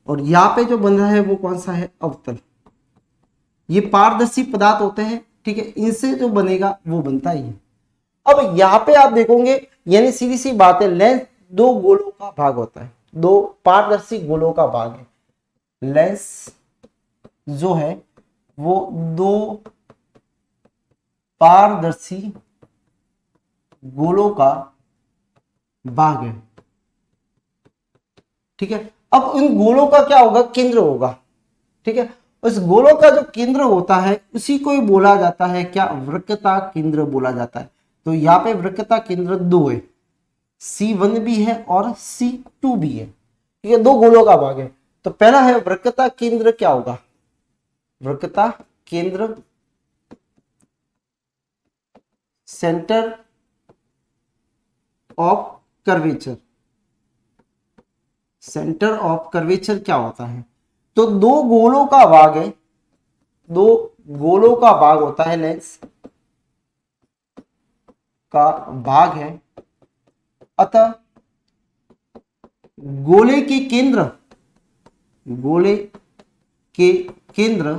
और यहां पे जो बन रहा है वो कौन सा है, अवतल। ये पारदर्शी पदार्थ होते हैं। ठीक है, इनसे जो बनेगा वो बनता ही है। अब यहाँ पे आप देखोगे, यानी सीधी सी बात है, लेंस दो गोलों का भाग होता है, दो पारदर्शी गोलों का भाग है। लेंस जो है वो दो पारदर्शी गोलों का भाग है। ठीक है, अब इन गोलों का क्या होगा, केंद्र होगा। ठीक है, उस गोलों का जो केंद्र होता है उसी को ही बोला जाता है क्या, वक्रता केंद्र बोला जाता है। तो यहाँ पे वक्रता केंद्र दो है, C1 भी है और C2 भी है। ठीक है, दो गोलों का भाग है। तो पहला है वक्रता केंद्र, क्या होगा, वक्रता केंद्र, centre of curvature. Centre of curvature क्या होता है, तो दो गोलों का भाग है, दो गोलों का भाग होता है, लेंस का भाग है। अतः गोले के केंद्र, गोले के केंद्र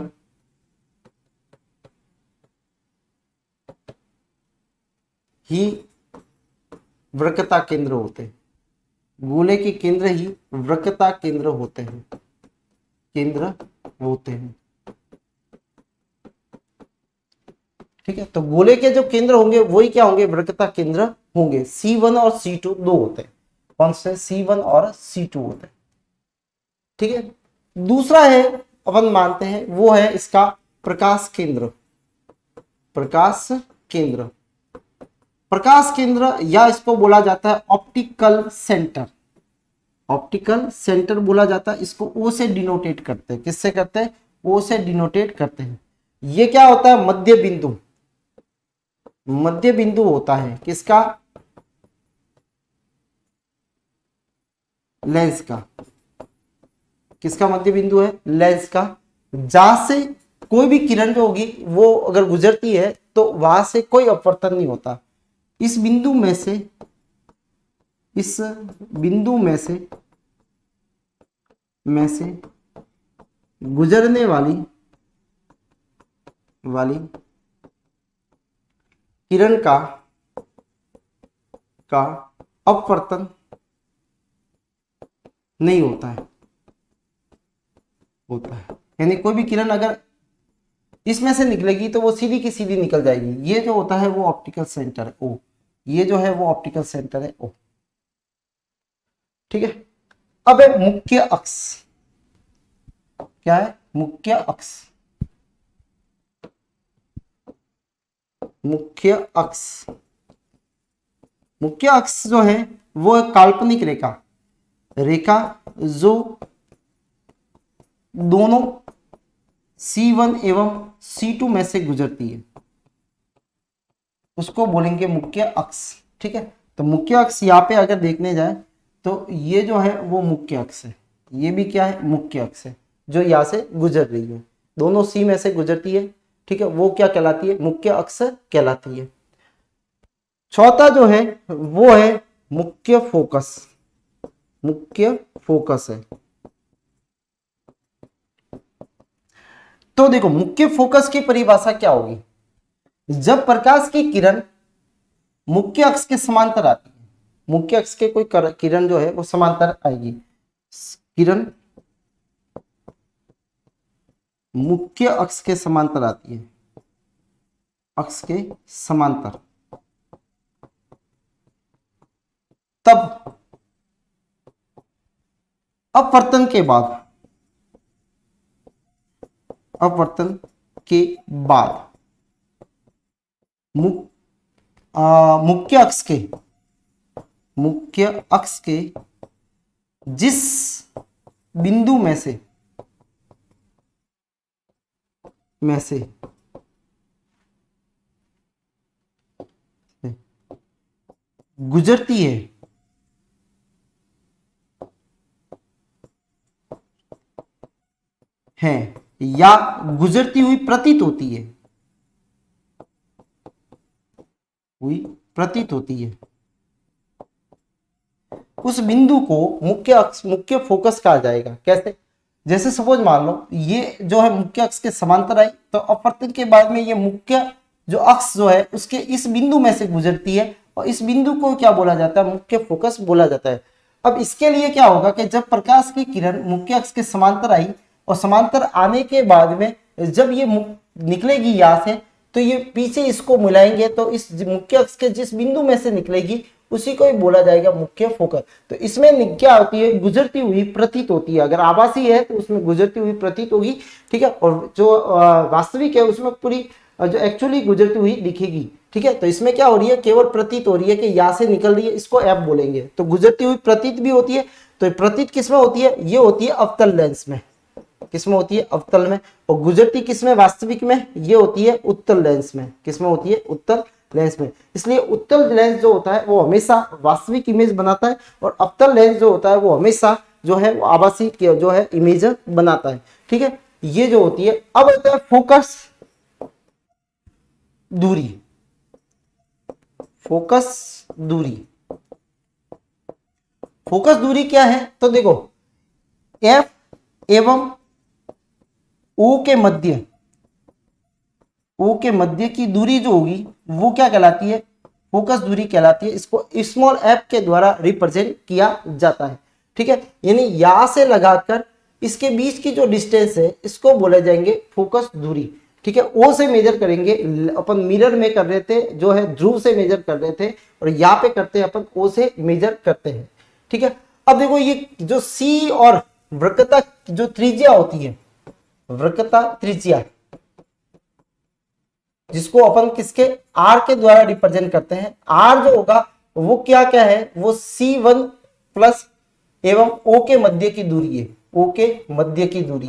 ही वक्रता केंद्र होते हैं। गोले के केंद्र ही वक्रता केंद्र होते हैं, केंद्र होते हैं। ठीक है, तो गोले के जो केंद्र होंगे वही क्या होंगे, वक्रता केंद्र होंगे। C1 और C2 दो होते हैं, कौन से, C1 और C2 होते हैं। ठीक है, दूसरा है अपन मानते हैं वो है इसका प्रकाश केंद्र। प्रकाश केंद्र, प्रकाश केंद्र या इसको बोला जाता है ऑप्टिकल सेंटर। ऑप्टिकल सेंटर बोला जाता है, इसको O से डिनोटेट करते हैं। किससे करते हैं, O से डिनोटेट करते हैं। ये क्या होता है, मध्य बिंदु, मध्य बिंदु होता है किसका, लेंस का, किसका मध्य बिंदु है? लेंस का। जहां से कोई भी किरण जो होगी वो अगर गुजरती है तो वहां से कोई अपवर्तन नहीं होता। इस बिंदु में से, इस बिंदु में से गुजरने वाली किरण का अपवर्तन नहीं होता है, यानी कोई भी किरण अगर इसमें से निकलेगी तो वो सीधी की सीधी निकल जाएगी। ये जो होता है वो ऑप्टिकल सेंटर है ओ, ये जो है वो ऑप्टिकल सेंटर है ओ, ठीक है। अब है मुख्य अक्ष। क्या है? मुख्य अक्ष। मुख्य अक्ष, मुख्य अक्ष जो है वो एक काल्पनिक रेखा जो दोनों C1 एवं C2 में से गुजरती है, उसको बोलेंगे मुख्य अक्ष, ठीक है। तो मुख्य अक्ष यहाँ पे अगर देखने जाए तो ये जो है वो मुख्य अक्ष है, ये भी क्या है? मुख्य अक्ष है, जो यहाँ से गुजर रही है, दोनों C में से गुजरती है, ठीक है। वो क्या कहलाती है? मुख्य अक्ष कहलाती है। चौथा जो है वो है मुख्य फोकस। मुख्य फोकस है। तो देखो मुख्य फोकस की परिभाषा क्या होगी? जब प्रकाश की किरण मुख्य अक्ष के समांतर आती है, मुख्य अक्ष के कोई किरण जो है वो समांतर आएगी, किरण मुख्य अक्ष के समांतर आती है, अक्ष के समांतर, तब अपवर्तन के बाद मुख्य अक्ष के जिस बिंदु में से गुजरती है या गुजरती हुई प्रतीत होती है, उस बिंदु को मुख्य फोकस कहा जाएगा। कैसे? जैसे सपोज मान लो ये जो है मुख्य अक्ष के समांतर आई, तो अपवर्तन के बाद में ये मुख्य जो अक्ष जो है उसके इस बिंदु में से गुजरती है, और इस बिंदु को क्या बोला जाता है? मुख्य फोकस बोला जाता है। अब इसके लिए क्या होगा कि जब प्रकाश की किरण मुख्य अक्ष के समांतर आई, और समांतर आने के बाद में जब ये निकलेगी यहाँ से, तो ये पीछे इसको मिलाएंगे, तो इस मुख्य अक्ष के जिस बिंदु में से निकलेगी उसी को ही बोला जाएगा मुख्य फोकस। तो इसमें क्या होती है? गुजरती हुई प्रतीत होती है। अगर आभासी है तो उसमें गुजरती हुई प्रतीत होगी, ठीक है। और जो वास्तविक है उसमें पूरी जो एक्चुअली गुजरती हुई दिखेगी, ठीक है। तो इसमें क्या हो रही है? केवल प्रतीत हो रही है कि यहाँ से निकल रही है, इसको एफ बोलेंगे। तो गुजरती हुई प्रतीत भी होती है। तो प्रतीत किसमें होती है? ये होती है अवतल लेंस में। किसमें होती है? अवतल में। और गुजरती किसमें? वास्तविक में। ये होती है उत्तल लेंस में। किसमें होती है? उत्तल लेंस में। इसलिए उत्तल लेंस जो होता है वो हमेशा वास्तविक इमेज बनाता है, और अवतल लेंस जो होता है वो हमेशा जो है वो आभासी जो है इमेज बनाता है, ठीक है। ये जो होती है। अब होता है फोकस दूरी। फोकस दूरी क्या है? तो देखो एफ एवं ओ के मध्य की दूरी जो होगी वो क्या कहलाती है? फोकस दूरी कहलाती है। इसको स्मॉल एफ के द्वारा रिप्रेजेंट किया जाता है, ठीक है। यानी यहां से लगाकर इसके बीच की जो डिस्टेंस है इसको बोले जाएंगे फोकस दूरी, ठीक है। ओ से मेजर करेंगे अपन, मिरर में कर रहे थे जो है ध्रुव से मेजर कर रहे थे, और यहाँ पे करते हैं अपन ओ से मेजर करते हैं, ठीक है। अब देखो ये जो सी और वक्रता जो त्रिज्या होती है, वक्रता त्रिज्या, जिसको अपन किसके? आर के द्वारा रिप्रेजेंट करते हैं। आर जो होगा वो क्या है? वो C1 प्लस एवं O के मध्य की दूरी है। O के मध्य की दूरी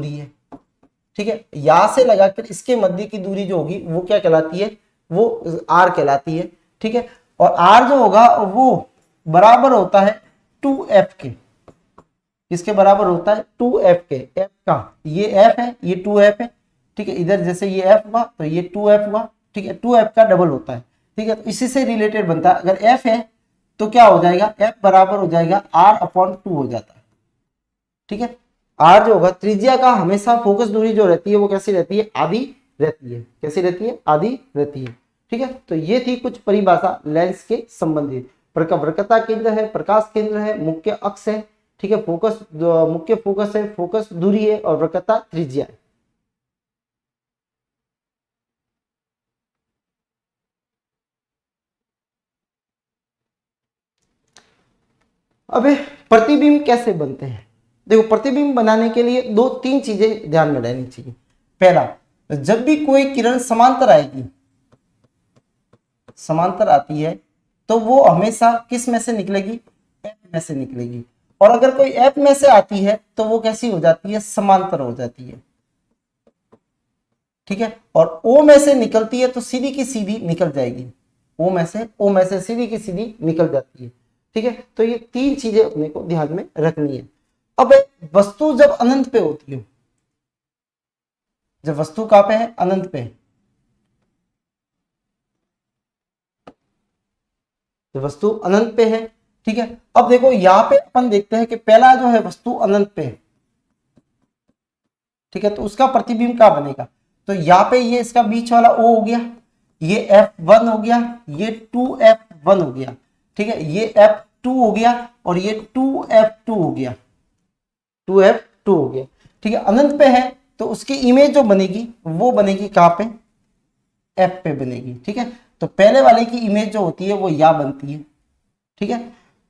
है, ठीक है। यहां से लगाकर इसके मध्य की दूरी जो होगी वो क्या कहलाती है? वो R कहलाती है, ठीक है। और R जो होगा वो बराबर होता है 2f के, किसके बराबर होता है 2f के, f का ये f है, ये 2f है, ठीक है, इधर जैसे ये f हुआ तो ये 2f हुआ, ठीक है, 2f का डबल होता है, ठीक है, तो इसी से रिलेटेड बनता है। अगर f है तो क्या हो जाएगा, f बराबर हो जाएगा r/2 हो जाता है, ठीक है। r जो होगा त्रिज्या का हमेशा फोकस दूरी जो रहती है वो कैसी रहती है, आधी रहती है, कैसी रहती है, आधी रहती है, ठीक है। तो ये थी कुछ परिभाषा लेंस के संबंधित। वक्रता केंद्र है, प्रकाश केंद्र है, मुख्य अक्ष है, ठीक है, फोकस मुख्य फोकस है, फोकस दूरी है, और वक्रता त्रिज्या है। अबे प्रतिबिंब कैसे बनते हैं, देखो प्रतिबिंब बनाने के लिए दो तीन चीजें ध्यान में रहनी चाहिए। पहला, जब भी कोई किरण समांतर आएगी, समांतर आती है तो वो हमेशा किस में से निकलेगी, एफ में से निकलेगी, और अगर कोई एफ में से आती है तो वो कैसी हो जाती है, समांतर हो जाती है, ठीक है। और ओ में से निकलती है तो सीधी की सीधी निकल जाएगी, ओ में से सीधी की सीधी निकल जाती है, ठीक है। तो ये तीन चीजें अपने को ध्यान में रखनी है। अब वस्तु जब अनंत पे होती है, जब वस्तु कहां पे है, अनंत पे, तो वस्तु अनंत पे है, ठीक है। अब देखो यहां पे अपन देखते हैं कि पहला जो है वस्तु अनंत पे है, ठीक है, तो उसका प्रतिबिंब क्या बनेगा, तो यहाँ पे ये इसका बीच वाला O हो गया, ये F1 हो गया, ये 2F1 हो गया, ठीक है, ये F2 हो गया, और ये 2F2 हो गया, 2F2 हो गया, ठीक है। अनंत पे है तो उसकी इमेज जो बनेगी वो बनेगी कहां पे, F पे बनेगी, ठीक है। तो पहले वाले की इमेज जो होती है वो यहाँ बनती है, ठीक है।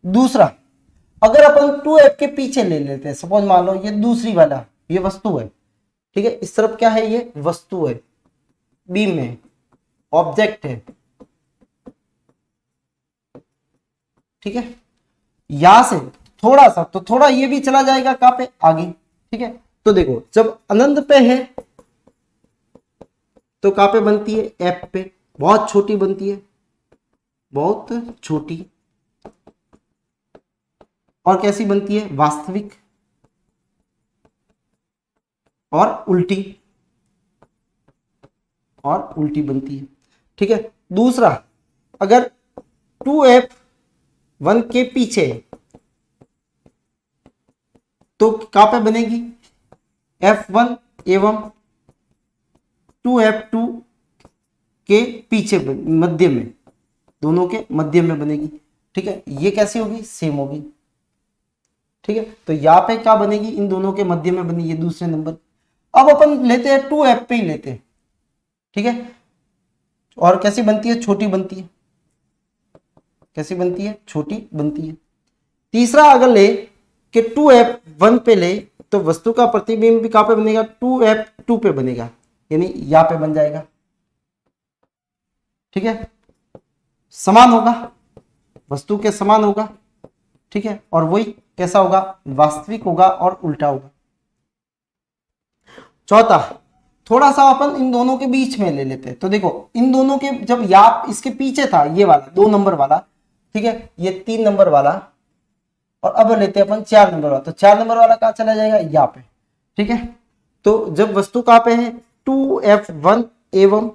दूसरा, अगर अपन 2F के पीछे ले लेते हैं, सपोज मान लो ये दूसरी वाला ये वस्तु है, ठीक है, इस तरफ क्या है, ये वस्तु है, बीम में ऑब्जेक्ट है, ठीक है। यहां से थोड़ा सा तो थोड़ा ये भी चला जाएगा कहां पे, आगे, ठीक है। तो देखो जब अनंत पे है तो कहां पे बनती है, एफ पे, बहुत छोटी बनती है, बहुत छोटी, और कैसी बनती है, वास्तविक और उल्टी, और उल्टी बनती है, ठीक है। दूसरा, अगर 2F1 के पीछे तो कहां पे बनेगी, F1 एवं 2F2 के पीछे मध्य में, दोनों के मध्य में बनेगी, ठीक है। ये कैसी होगी, सेम होगी, ठीक है। तो यहां पे क्या बनेगी, इन दोनों के मध्य में बनी, ये दूसरे नंबर। अब अपन लेते हैं 2F पे ही लेते हैं, ठीक है, और कैसी बनती है, छोटी बनती है, कैसी बनती है, छोटी बनती है। तीसरा अगर ले कि 2F1 पे ले तो वस्तु का प्रतिबिंब भी कहां पे बनेगा, 2F2 पे बनेगा, यानी यहां पे बन जाएगा, ठीक है, समान होगा, वस्तु के समान होगा, ठीक है, और वही कैसा होगा, वास्तविक होगा और उल्टा होगा। चौथा, थोड़ा सा अपन इन दोनों के बीच में ले लेते हैं, तो देखो इन दोनों के जब इसके पीछे था ये वाला 2 नंबर वाला, ठीक है, ये 3 नंबर वाला, और अब लेते हैं अपन 4 नंबर वाला, तो 4 नंबर वाला कहां चला जाएगा, यहाँ पे, ठीक है। तो जब वस्तु कहां पे है, 2F1 एवं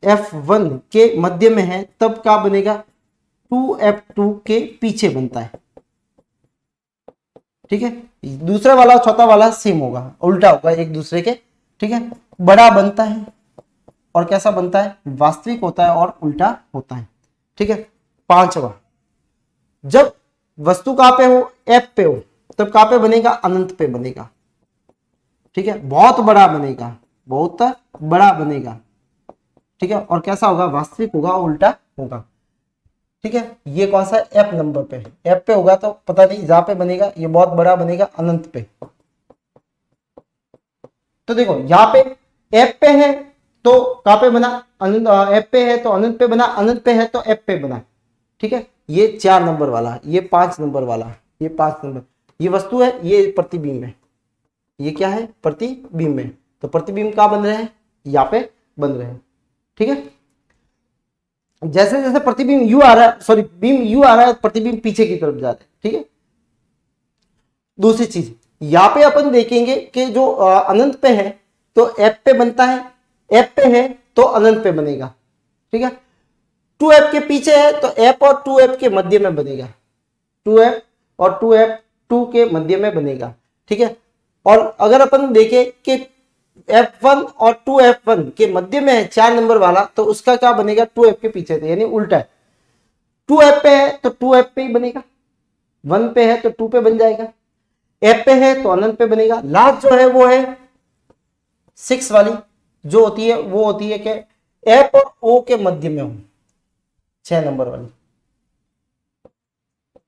F1 के मध्य में है, तब क्या बनेगा, 2F2 के पीछे बनता है, ठीक है। दूसरा वाला चौथा वाला सेम होगा, उल्टा होगा एक दूसरे के, ठीक है। बड़ा बनता है और कैसा बनता है, वास्तविक होता है और उल्टा होता है, ठीक है। पांचवा, जब वस्तु कहां पे हो, F पे हो, तब कहां पे बनेगा, अनंत पे बनेगा, ठीक है, बहुत बड़ा बनेगा, बहुत बड़ा बनेगा, ठीक है, और कैसा होगा, वास्तविक होगा और उल्टा होगा, ठीक है। ये कौन सा, F नंबर पे, F पे होगा तो पता नहीं जहां पे बनेगा, ये बहुत बड़ा बनेगा अनंत पे। तो देखो यहाँ पे F पे है तो कहां पे बना, अनंत, F पे है तो अनंत पे बना, अनंत पे है तो F पे बना, ठीक है। ये 4 नंबर वाला, ये 5 नंबर वाला, ये 5 नंबर, ये वस्तु है, ये प्रतिबिंब है, ये क्या है, प्रतिबिंब है। तो प्रतिबिंब कहां बन रहे हैं, यहाँ पे बन रहे हैं, ठीक है। जैसे जैसे प्रतिबिंब यू आ रहा है, सॉरी बीम यू आ रहा है, प्रतिबिंब पीछे की तरफ जा रहा है, ठीक है। दूसरी चीज यहां पे अपन देखेंगे कि जो अनंत पे है तो एफ पे बनता है, एफ पे है तो अनंत पे बनेगा, ठीक है। 2f के पीछे है तो f और 2f के मध्य में बनेगा, 2f और 2f 2 के मध्य में बनेगा, ठीक है। और अगर अपन देखें कि f1 और 2f1 के मध्य में है 4 नंबर वाला, तो उसका क्या बनेगा, 2f के पीछे थे, यानी उल्टा है। 2f पे है तो 2f पे ही बनेगा, 1 पे है तो 2 पे बन जाएगा, f पे है तो अनंत पे बनेगा। लास्ट जो है वो है 6 वाली, जो होती है वो होती है कि f और o के मध्य में हो, 6 नंबर वाली,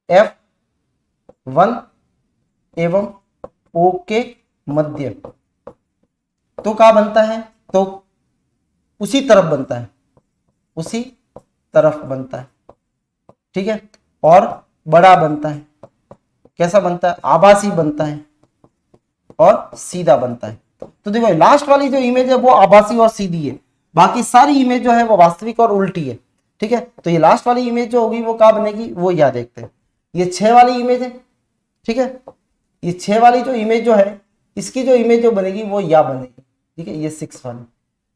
F1 एवं O के मध्य, तो क्या बनता है, तो उसी तरफ बनता है, उसी तरफ बनता है, ठीक है। और बड़ा बनता है, कैसा बनता है, आभासी बनता है और सीधा बनता है। तो देखो लास्ट वाली जो इमेज है वो आभासी और सीधी है, बाकी सारी इमेज जो है वो वास्तविक और उल्टी है, ठीक है। तो ये लास्ट वाली इमेज जो होगी वो क्या बनेगी, वो याद देखते हैं। ये 6 वाली इमेज है, ठीक है। ये 6 वाली जो इमेज जो है, इसकी जो इमेज जो बनेगी वो या बनेगी, ठीक है। ये 6 वाली,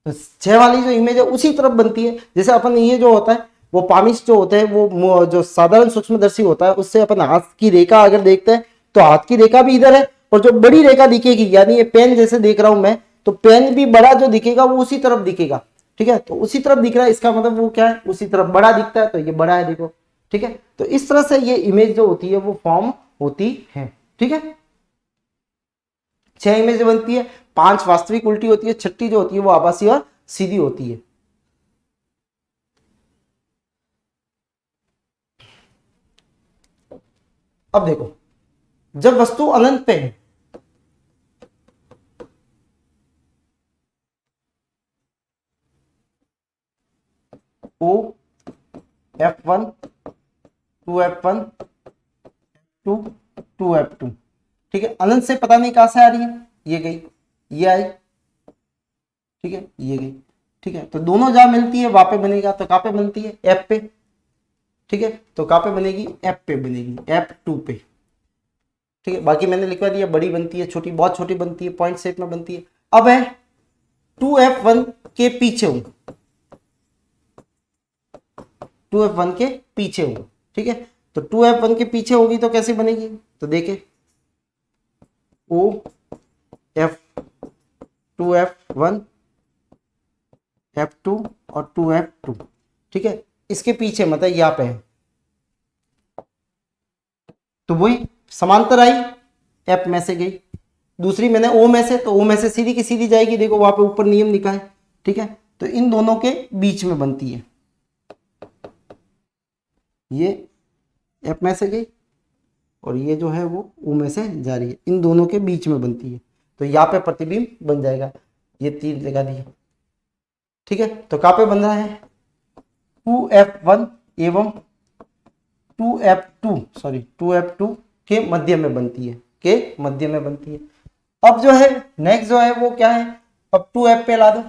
तो 6 वाली जो इमेज है उसी तरफ बनती है। जैसे अपन ये जो होता है वो पामिश जो होते हैं, वो जो साधारण सूक्ष्मदर्शी होता है, उससे अपन हाथ की रेखा अगर देखते हैं तो हाथ की रेखा भी इधर है, और जो बड़ी रेखा दिखेगी, यानी ये पेन जैसे देख रहा हूं मैं, तो पेन भी बड़ा जो दिखेगा वो उसी तरफ दिखेगा, ठीक है। तो उसी तरफ दिख रहा है, इसका मतलब वो क्या है, उसी तरफ बड़ा दिखता है, तो ये बड़ा है, देखो, ठीक है। तो इस तरह से ये इमेज जो होती है वो फॉर्म होती है, ठीक है। 6 इमेज बनती है, 5 वास्तविक उल्टी होती है, 6ठी जो होती है वो आभासी और सीधी होती है। अब देखो, जब वस्तु अनंत पे है, O F1 2F1 2 2F2, ठीक है। अनंत से पता नहीं कहां से आ रही है, ये गई, ये आई, ठीक है, ये गई, ठीक है। तो दोनों जहां मिलती है वहां पे बनेगा, तो कहां पे बनती है, F पे, ठीक है। तो कहां पे बनेगी, F पे बनेगी, F2 पे, ठीक है। बाकी मैंने लिखवा दिया, बड़ी बनती है, छोटी बहुत छोटी बनती है, पॉइंट शेप में बनती है। अब है 2F1 के पीछे हूं, 2F1 के पीछे हूं, ठीक है। तो 2F1 के पीछे होगी तो कैसे बनेगी, तो देखे O F 2F1 F2 और 2F2, ठीक है। इसके पीछे मतलब यहां पे है, तो वही समांतर आई, F में से गई। दूसरी मैंने O में से, तो O में से सीधी की सीधी जाएगी, देखो वहां पे ऊपर नियम लिखा है, ठीक है। तो इन दोनों के बीच में बनती है, ये F में से गई और ये जो है वो O में से जा रही है, इन दोनों के बीच में बनती है, तो यहाँ पे प्रतिबिंब बन जाएगा। ये 3 लगा दिए, ठीक है। तो कहां पे बन रहा है, 2F1 एवं 2F2 सॉरी 2F2 के मध्य में बनती है, के मध्य में बनती है। अब जो है नेक्स्ट जो है वो क्या है, अब 2F पे ला दो,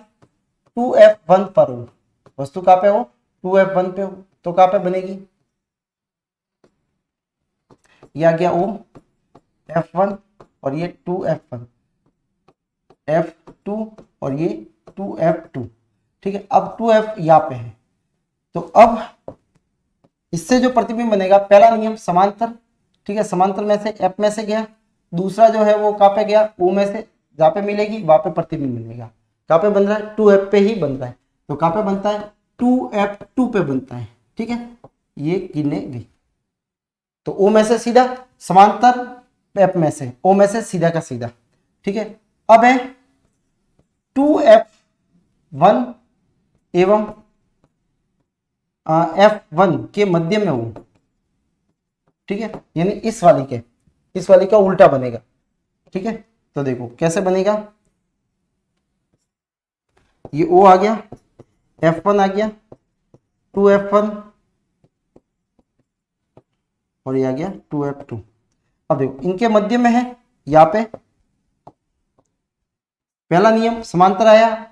2F1 पर हो, वस्तु कहां पे हो, 2F1 पे हो, तो कहां पे बनेगी, ये आ गया ओम F1 और ये 2F1 F2 और ये 2F2, ठीक है। अब 2F यहाँ पे है, तो अब इससे जो प्रतिबिंब बनेगा, पहला नियम समांतर, ठीक है। समांतर में से F में से गया, दूसरा जो है वो कहां पे गया, O में से, जहां पे मिलेगी वहां पे प्रतिबिंब बनेगा। कहां पे बन रहा है, 2F पे ही बन रहा है, तो कहां पे बनता है, 2F2 पे बनता है, ठीक है। ये गिने गई, तो O में से सीधा समांतर, F में से, O में से सीधा का सीधा, ठीक है। अब है 2F1 एवं F1 के मध्य में हूं, ठीक है, यानी इस वाली का उल्टा बनेगा, ठीक है। तो देखो कैसे बनेगा, ये O आ गया, F1 आ गया, 2F1 और ये आ गया 2F2। अब देखो इनके मध्य में है, यहाँ पे पहला नियम समांतर आया,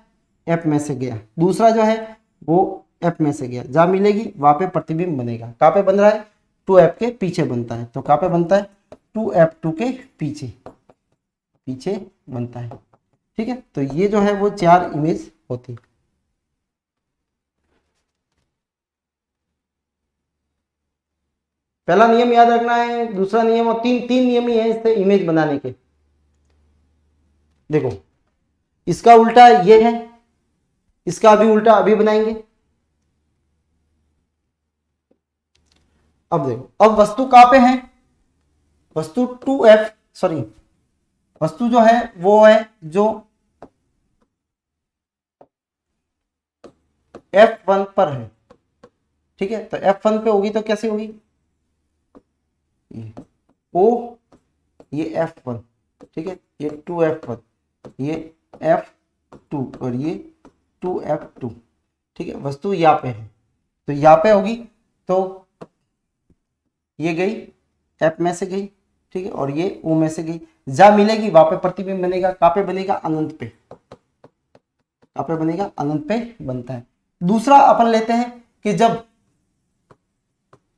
F में से गया, दूसरा जो है वो F में से गया, जहां मिलेगी वहां पे प्रतिबिंब बनेगा। कहां पे बन रहा है? 2F के पीछे बनता है। तो कहां पे बनता है? 2F2 के पीछे पीछे बनता है। ठीक है, तो ये जो है वो 4 इमेज होती है। पहला नियम याद रखना है, दूसरा नियम, और तीन नियम ही है इससे इमेज बनाने के। देखो, इसका उल्टा ये है, इसका अभी उल्टा अभी बनाएंगे। अब देखो, अब वस्तु कहां पे है? वस्तु 2F, सॉरी, वस्तु जो है वो है जो F1 पर है। ठीक है, तो F1 पे होगी तो कैसे होगी? ओ, ये F1, ठीक है, ये 2F1, ये F2 और ये 2F2। ठीक है, वस्तु यहाँ पे है, तो यहाँ पे होगी, तो ये गई F में से गई, ठीक है, और ये O में से गई, जहां मिलेगी वहां पे प्रतिबिंब बनेगा। कहां पे बनेगा? अनंत पे। कहां पे बनेगा? अनंत पे बनता है। दूसरा अपन लेते हैं कि जब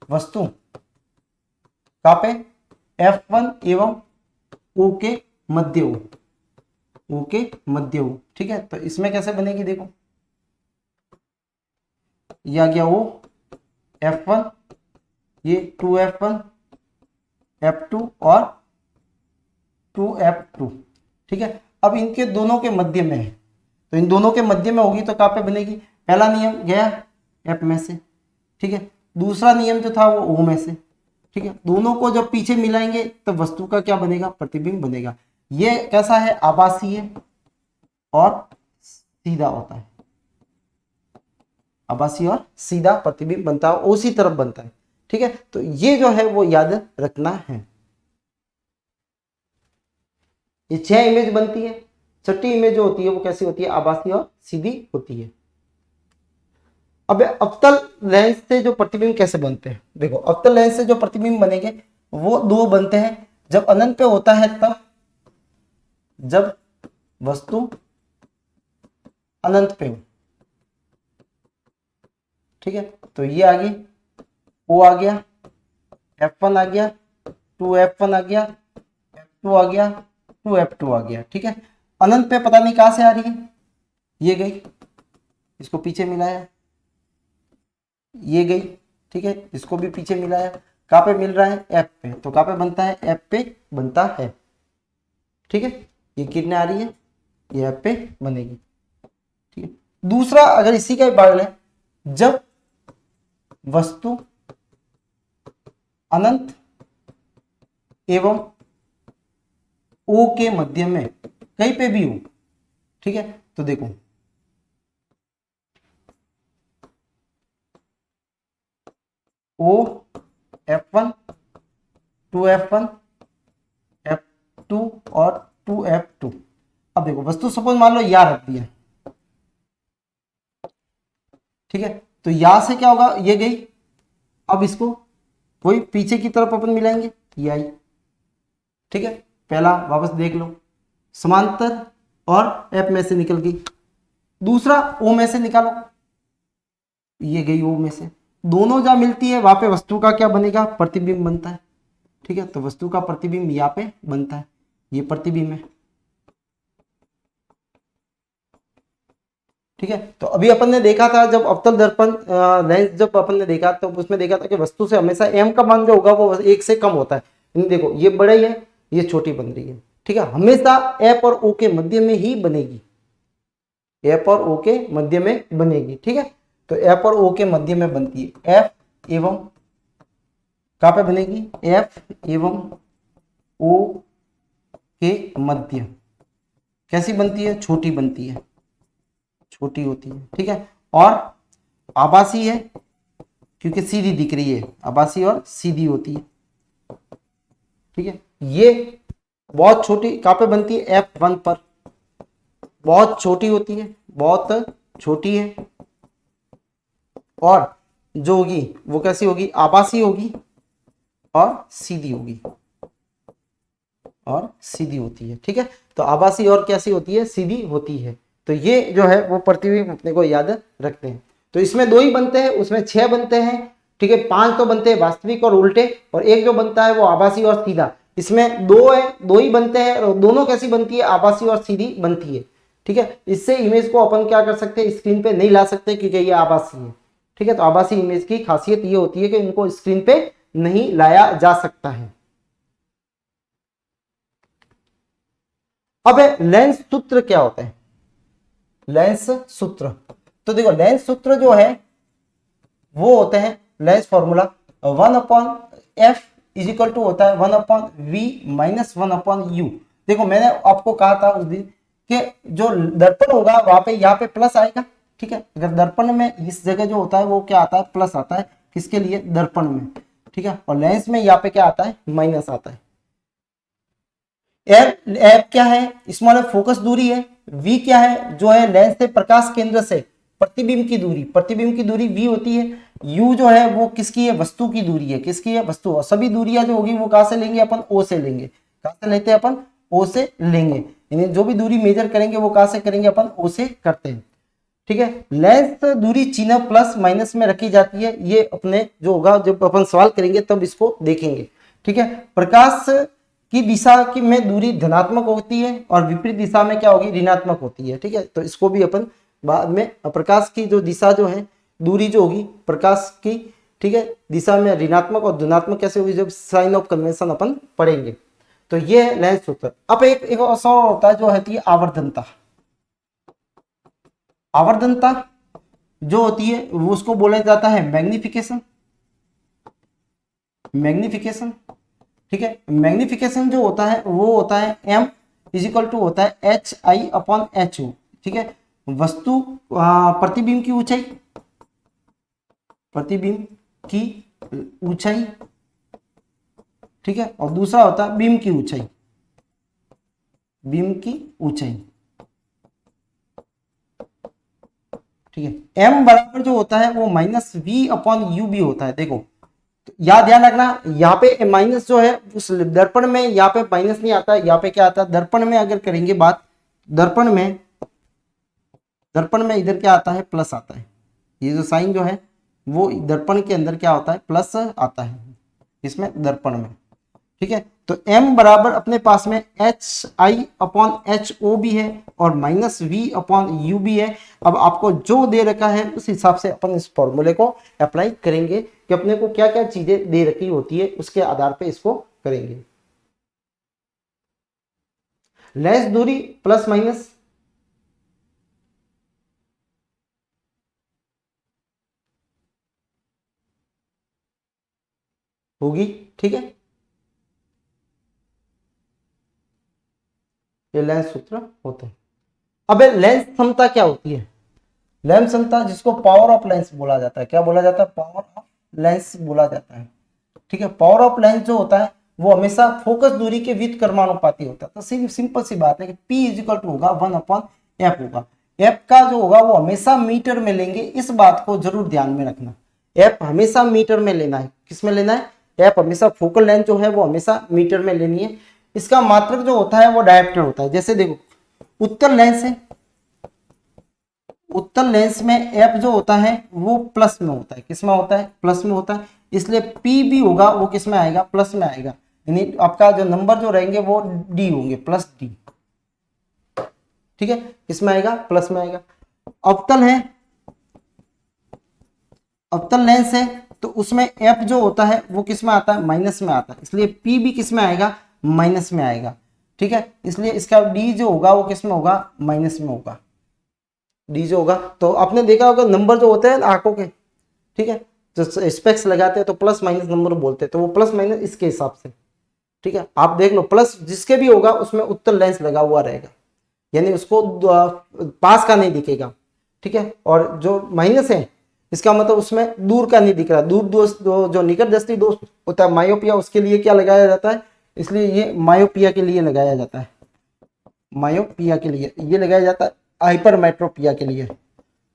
वस्तु कहां पे? F1 एवं O के मध्य हो, O के मध्य हो। ठीक है, तो इसमें कैसे बनेगी? देखो, यह आ गया O, F1, ये 2F1, F2 और 2F2। ठीक है, अब इनके दोनों के मध्य में है, तो इन दोनों के मध्य में होगी तो कहां पे बनेगी? पहला नियम गया F में से, ठीक है, दूसरा नियम जो था वो O में से। ठीक है, दोनों को जब पीछे मिलाएंगे तो वस्तु का क्या बनेगा? प्रतिबिंब बनेगा। ये कैसा है? आभासीय और सीधा होता है। आभासी और सीधा प्रतिबिंब बनता है, उसी तरफ बनता है। ठीक है, तो ये जो है वो याद रखना है। ये 6 इमेज बनती है। छठी इमेज जो होती है वो कैसी होती है? आभासी और सीधी होती है। अब अवतल लेंस से जो प्रतिबिंब कैसे बनते हैं? देखो, अवतल लेंस से जो प्रतिबिंब बनेंगे वो दो बनते हैं। जब अनंत पे होता है तब, जब वस्तु अनंत पे हो। ठीक है, तो ये आ गई, O आ गया, F1 आ गया, 2F1 आ गया, F2 आ गया, 2F2 आ गया। ठीक है, अनंत पे पता नहीं कहां से आ रही है, ये गई, इसको पीछे मिलाया, ये गई, ठीक है, इसको भी पीछे मिलाया। कहां पे मिल रहा है? F पे, तो कहां पे बनता है? F पे बनता है। ठीक है, ये कितने आ रही है? ये F पे बनेगी। ठीक है, दूसरा अगर इसी का भाग लें, जब वस्तु अनंत एवं O के मध्य में कहीं पे भी हो, ठीक है, तो देखो, O, F1, 2F1, F2 और 2F2। अब देखो, वस्तु सपोज मान लो यहां रख दिया, ठीक है, तो यहां से क्या होगा? ये गई, अब इसको वही पीछे की तरफ अपन मिलाएंगे, ये आई। ठीक है, पहला वापस देख लो, समांतर और F में से निकल गई। दूसरा O में से निकालो, ये गई O में से। दोनों जहां मिलती है वहां पे वस्तु का क्या बनेगा? प्रतिबिंब बनता है। ठीक है, तो वस्तु का प्रतिबिंब यहाँ पे बनता है, ये प्रतिबिंब है। ठीक है, तो अभी अपन ने देखा था जब अवतल दर्पण लेंस जब अपन ने देखा तो उसमें देखा था कि वस्तु से हमेशा m का मान जो होगा वो 1 से कम होता है। देखो, ये बड़ी है, ये छोटी बन रही है। ठीक है, हमेशा F और O के मध्य में ही बनेगी, F और O के मध्य में बनेगी। ठीक है, तो F और O के मध्य में बनती है, F एवं कहां पे बनेगी? F एवं O के मध्य। कैसी बनती है? छोटी बनती है, छोटी होती है। ठीक है, और आभासी है क्योंकि सीधी दिख रही है, आभासी और सीधी होती है। ठीक है, ये बहुत छोटी कहां पे बनती है? F1 पर, बहुत छोटी होती है, बहुत छोटी है। और जो होगी वो कैसी होगी? आभासी होगी और सीधी होगी, और सीधी होती है। ठीक है, तो आभासी और कैसी होती है? सीधी होती है। तो ये जो है वो प्रतिबिंब अपने को याद रखते हैं। तो इसमें 2 ही बनते हैं, उसमें 6 बनते हैं, ठीक है। 5 तो बनते हैं वास्तविक और उल्टे, और एक जो बनता है वो आभासी और सीधा। इसमें 2 है, 2 ही बनते हैं, और दोनों कैसी बनती है, आभासी और सीधी बनती है, ठीक है। इससे इमेज को अपन क्या कर सकते हैं, स्क्रीन पे नहीं ला सकते क्योंकि ये आभासी है, ठीक है। तो आभासी इमेज की खासियत ये होती है कि इनको स्क्रीन पे नहीं लाया जा सकता है। अब लेंस सूत्र क्या होता है, लेंस सूत्र, तो देखो लेंस सूत्र जो है वो होते हैं lens formula 1/f is equal to होता है 1/v माइनस 1/u। देखो मैंने आपको कहा था उस दिन कि जो दर्पण होगा वहां पे यहाँ पे प्लस आएगा, ठीक है। अगर दर्पण में इस जगह जो होता है वो क्या आता है, प्लस आता है, किसके लिए, दर्पण में, ठीक है। और लेंस में यहाँ पे क्या आता है, माइनस आता है। एफ क्या है, स्मॉल एफ फोकस दूरी है, वी क्या है, जो है लेंस से प्रकाश केंद्र से प्रतिबिंब की दूरी, प्रतिबिंब की दूरी वी होती है। यू जो है वो किसकी है, वस्तु की दूरी है, किसकी है, वस्तु। और सभी दूरियां जो होगी वो कहां से लेंगे अपन, ओ से लेंगे। कहां से लेते हैं अपन, ओ से लेंगे, यानी जो भी दूरी मेजर करेंगे वो कहां से करेंगे, अपन ओ से करते हैं, ठीक है। लेंस दूरी चिन्ह प्लस माइनस में रखी जाती है, ये अपने जो होगा जब अपन सवाल करेंगे तब इसको देखेंगे, ठीक है। प्रकाश की दिशा की में दूरी धनात्मक होती है और विपरीत दिशा में क्या होगी, ऋणात्मक होती है, ठीक है। तो इसको भी अपन बाद में, प्रकाश की जो दिशा जो है, दूरी जो होगी प्रकाश की, ठीक है, दिशा में ऋणात्मक और धनात्मक कैसे होगी, जब साइन ऑफ कन्वेंशन अपन पढ़ेंगे। तो ये है लेंस सूत्र। अब एक ऐसा होता है जो है आवर्धनता। आवर्धनता जो होती है वो उसको बोला जाता है मैग्निफिकेशन, मैग्निफिकेशन, ठीक है। मैग्निफिकेशन जो होता है वो होता है m इज इक्वल टू होता है HI/HO, ठीक है। वस्तु प्रतिबिंब की ऊंचाई, प्रतिबिंब की ऊंचाई, ठीक है। और दूसरा होता है बीम की ऊंचाई, बीम की ऊंचाई, ठीक है। m बराबर जो होता है वो -v/u भी होता है। देखो याद ध्यान रखना, यहाँ पे माइनस जो है उस दर्पण में यहाँ पे माइनस नहीं आता है, यहाँ पे क्या आता है, दर्पण में अगर करेंगे बात, दर्पण में इधर क्या आता है, प्लस आता है। ये जो साइन जो है वो दर्पण के अंदर क्या होता है, प्लस आता है इसमें, दर्पण में, ठीक है। तो m बराबर अपने पास में HI/HO भी है और -v/u भी है। अब आपको जो दे रखा है उस हिसाब से अपन इस फॉर्मूले को अप्लाई करेंगे कि अपने को क्या क्या चीजें दे रखी होती है उसके आधार पे इसको करेंगे। लेंस दूरी प्लस माइनस, होगी, ठीक है। ये लेंस सूत्र होते हैं। अब लेंस क्षमता क्या होती है, लेंस क्षमता जिसको पावर ऑफ लेंस बोला जाता है, क्या बोला जाता है, पावर ऑफ लेंस बोला जाता है, ठीक है। पावर ऑफ लेंस जो होता है वो हमेशा फोकस दूरी के व्युत्क्रमानुपाती होता है। तो सिंपल सी बात है कि P इज इक्वल टू होगा 1/f होगा। f का जो होगा वो हमेशा मीटर में लेंगे, इस बात को जरूर ध्यान में रखना। f हमेशा मीटर में लेना है, किस में लेना है, f हमेशा फोकल लेंथ जो है वो हमेशा मीटर में लेनी है। इसका मात्रक जो होता है वो डायप्टर होता है। जैसे देखो उत्तल लेंस है, उत्तल लेंस में f जो होता है वो प्लस में होता है, किस में होता है, प्लस में होता है, इसलिए P भी होगा वो किस में आएगा, प्लस में आएगा। यानी आपका जो नंबर जो रहेंगे वो D होंगे, +D, ठीक है, किसमें आएगा, प्लस में आएगा। अवतल है, अवतल लेंस है तो उसमें f जो होता है वो किस में आता है, माइनस में आता है, इसलिए P भी किस में आएगा, माइनस में आएगा, ठीक है। इसलिए इसका D जो होगा वो किस में होगा, माइनस में होगा, D जो होगा। तो आपने देखा होगा नंबर जो होते हैं आंखों के, ठीक है, जो स्पेक्स लगाते हैं तो प्लस माइनस नंबर बोलते हैं, तो वो प्लस माइनस इसके हिसाब से, ठीक है। आप देख लो प्लस जिसके भी होगा उसमें उत्तल लेंस लगा हुआ रहेगा, यानी उसको पास का नहीं दिखेगा, ठीक है। और जो माइनस है इसका मतलब उसमें दूर का नहीं दिख रहा, दूर दोस्त जो निकट दृष्टि दोष होता है मायोपिया, उसके लिए क्या लगाया जाता है, इसलिए ये मायोपिया के लिए लगाया जाता है, मायोपिया के लिए ये लगाया जाता है, हाइपरमेट्रोपिया के लिए,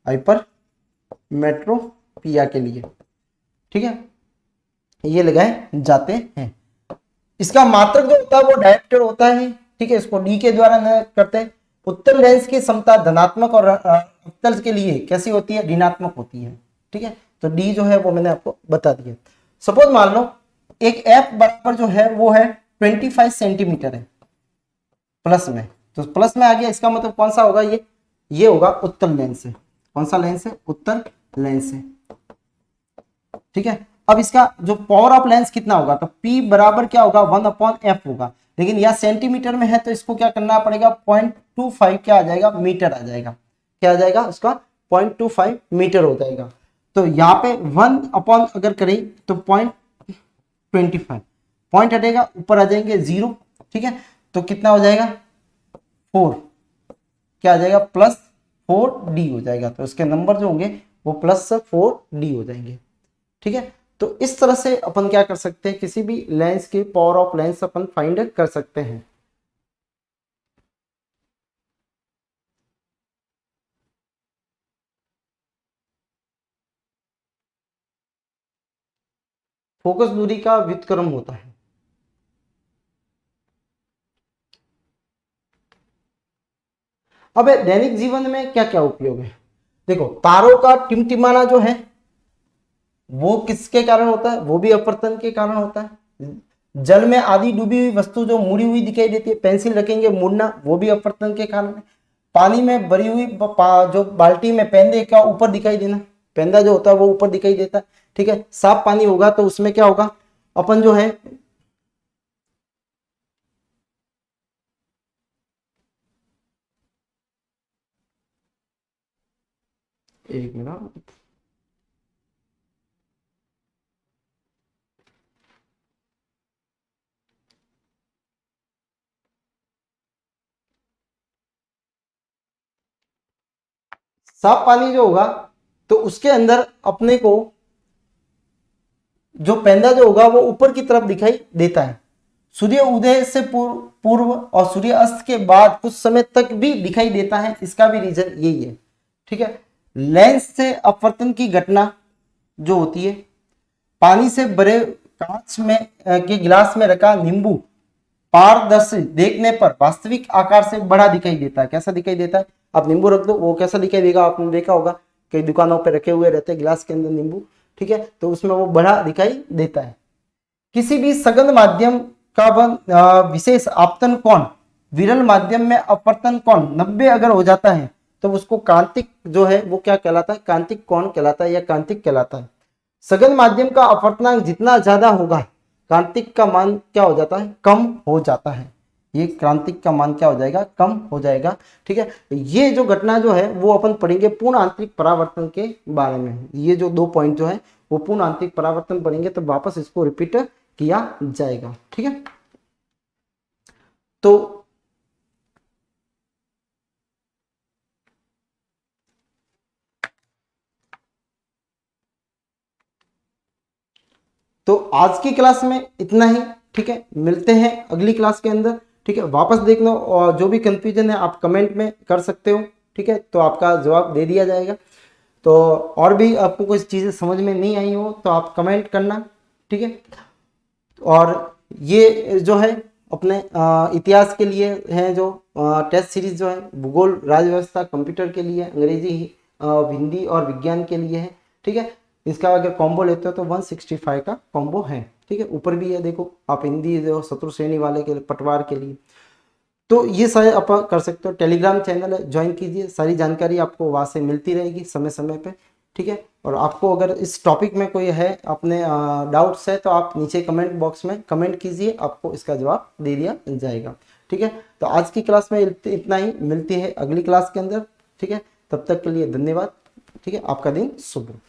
हाइपरमेट्रोपिया के लिए, ठीक है, ये लगाए जाते हैं। इसका मात्रक जो होता है वो डायप्टर होता है, ठीक है, इसको डी के द्वारा करते हैं। उत्तल लेंस की क्षमता धनात्मक और अवतल के लिए कैसी होती है, ऋणात्मक होती है। ठीक है, तो डी जो है वो मैंने आपको बता दिया। सपोज मान लो एक एफ बराबर जो है वो है 25 सेंटीमीटर है प्लस में, तो प्लस में आ गया, इसका मतलब कौन सा होगा, ये होगा उत्तल लेंस से। कौन सा लेंस है, उत्तल लेंस से। ठीक है, अब इसका जो पावर ऑफ लेंस कितना होगा, तो P बराबर क्या होगा, 1/f होगा, लेकिन यह सेंटीमीटर में है तो इसको क्या करना पड़ेगा, 0.25 क्या आ जाएगा, मीटर आ जाएगा। क्या आ जाएगा उसका, 0.25 मीटर हो जाएगा। तो यहाँ पे 1 अगर करें तो 0.25, पॉइंट हटेगा, ऊपर आ जाएंगे 0। ठीक है, तो कितना हो जाएगा 4, क्या आ जाएगा, +4D हो जाएगा। तो इसके नंबर जो होंगे वो +4D हो जाएंगे। ठीक है, तो इस तरह से अपन क्या कर सकते हैं, किसी भी लेंस की power of lens upon find कर सकते हैं। फोकस दूरी का व्युत्क्रम होता है। अब दैनिक जीवन में क्या क्या उपयोग है, देखो तारों का टिमटिमाना जो है वो किसके कारण होता है, वो भी अपवर्तन के कारण होता है। जल में आधी डूबी हुई वस्तु जो मुड़ी हुई दिखाई देती है, पेंसिल रखेंगे मुड़ना, वो भी अपवर्तन के कारण है। पानी में भरी हुई जो बाल्टी में पेंदे का ऊपर दिखाई देना, पेंदा जो होता है वो ऊपर दिखाई देता है। ठीक है, साफ पानी होगा तो उसमें क्या होगा, अपन जो है एक मिनट, साफ पानी जो होगा तो उसके अंदर अपने को जो पेंदा जो होगा वो ऊपर की तरफ दिखाई देता है। सूर्य उदय से पूर्व और सूर्य अस्त के बाद कुछ समय तक भी दिखाई देता है, इसका भी रीजन यही है। ठीक है, लेंस से अपवर्तन की घटना जो होती है, पानी से भरे कांच में के गिलास में रखा नींबू पारदर्शी देखने पर वास्तविक आकार से बड़ा दिखाई देता है। कैसा दिखाई देता है, आप नींबू रख दो वो कैसा दिखाई देगा, आपने देखा होगा कई दुकानों पे रखे हुए रहते हैं गिलास के अंदर नींबू। ठीक है, तो उसमें वो बड़ा दिखाई देता है। किसी भी सघन माध्यम का विशेष आपतन कोण विरल माध्यम में अपवर्तन कोण 90 अगर हो जाता है तो उसको कांतिक जो है वो क्या कहलाता है, कांतिक कोण कहलाता है या कांतिक कहलाता है। सघन माध्यम का अपवर्तनांक जितना ज्यादा होगा क्रांतिक का मान क्या हो जाता है, कम हो जाता है। ये क्रांतिक का मान क्या हो जाएगा, कम हो जाएगा। ठीक है, ये जो घटना जो है वो अपन पढ़ेंगे पूर्ण आंतरिक परावर्तन के बारे में। ये जो 2 पॉइंट जो है वो पूर्ण आंतरिक परावर्तन पढ़ेंगे तो वापस इसको रिपीट किया जाएगा। ठीक है, तो आज की क्लास में इतना ही। ठीक है, मिलते हैं अगली क्लास के अंदर। ठीक है, वापस देख लो और जो भी कंफ्यूजन है आप कमेंट में कर सकते हो। ठीक है, तो आपका जवाब दे दिया जाएगा। तो और भी आपको कोई चीज़ें समझ में नहीं आई हो तो आप कमेंट करना। ठीक है, और ये जो है अपने इतिहास के लिए है, जो टेस्ट सीरीज जो है भूगोल राज्य व्यवस्था कंप्यूटर के लिए, अंग्रेजी हिंदी और विज्ञान के लिए है। ठीक है, इसका अगर कॉम्बो लेते हो तो 165 का कॉम्बो है। ठीक है, ऊपर भी है देखो, आप हिंदी जो शत्रु श्रेणी वाले के लिए, पटवार के लिए, तो ये सारे आप कर सकते हो। टेलीग्राम चैनल ज्वाइन कीजिए, सारी जानकारी आपको वहाँ से मिलती रहेगी समय समय पे। ठीक है, और आपको अगर इस टॉपिक में कोई है अपने डाउट्स है तो आप नीचे कमेंट बॉक्स में कमेंट कीजिए, आपको इसका जवाब दे दिया जाएगा। ठीक है, तो आज की क्लास में इतना ही, मिलती है अगली क्लास के अंदर। ठीक है, तब तक के लिए धन्यवाद। ठीक है, आपका दिन शुभ हो।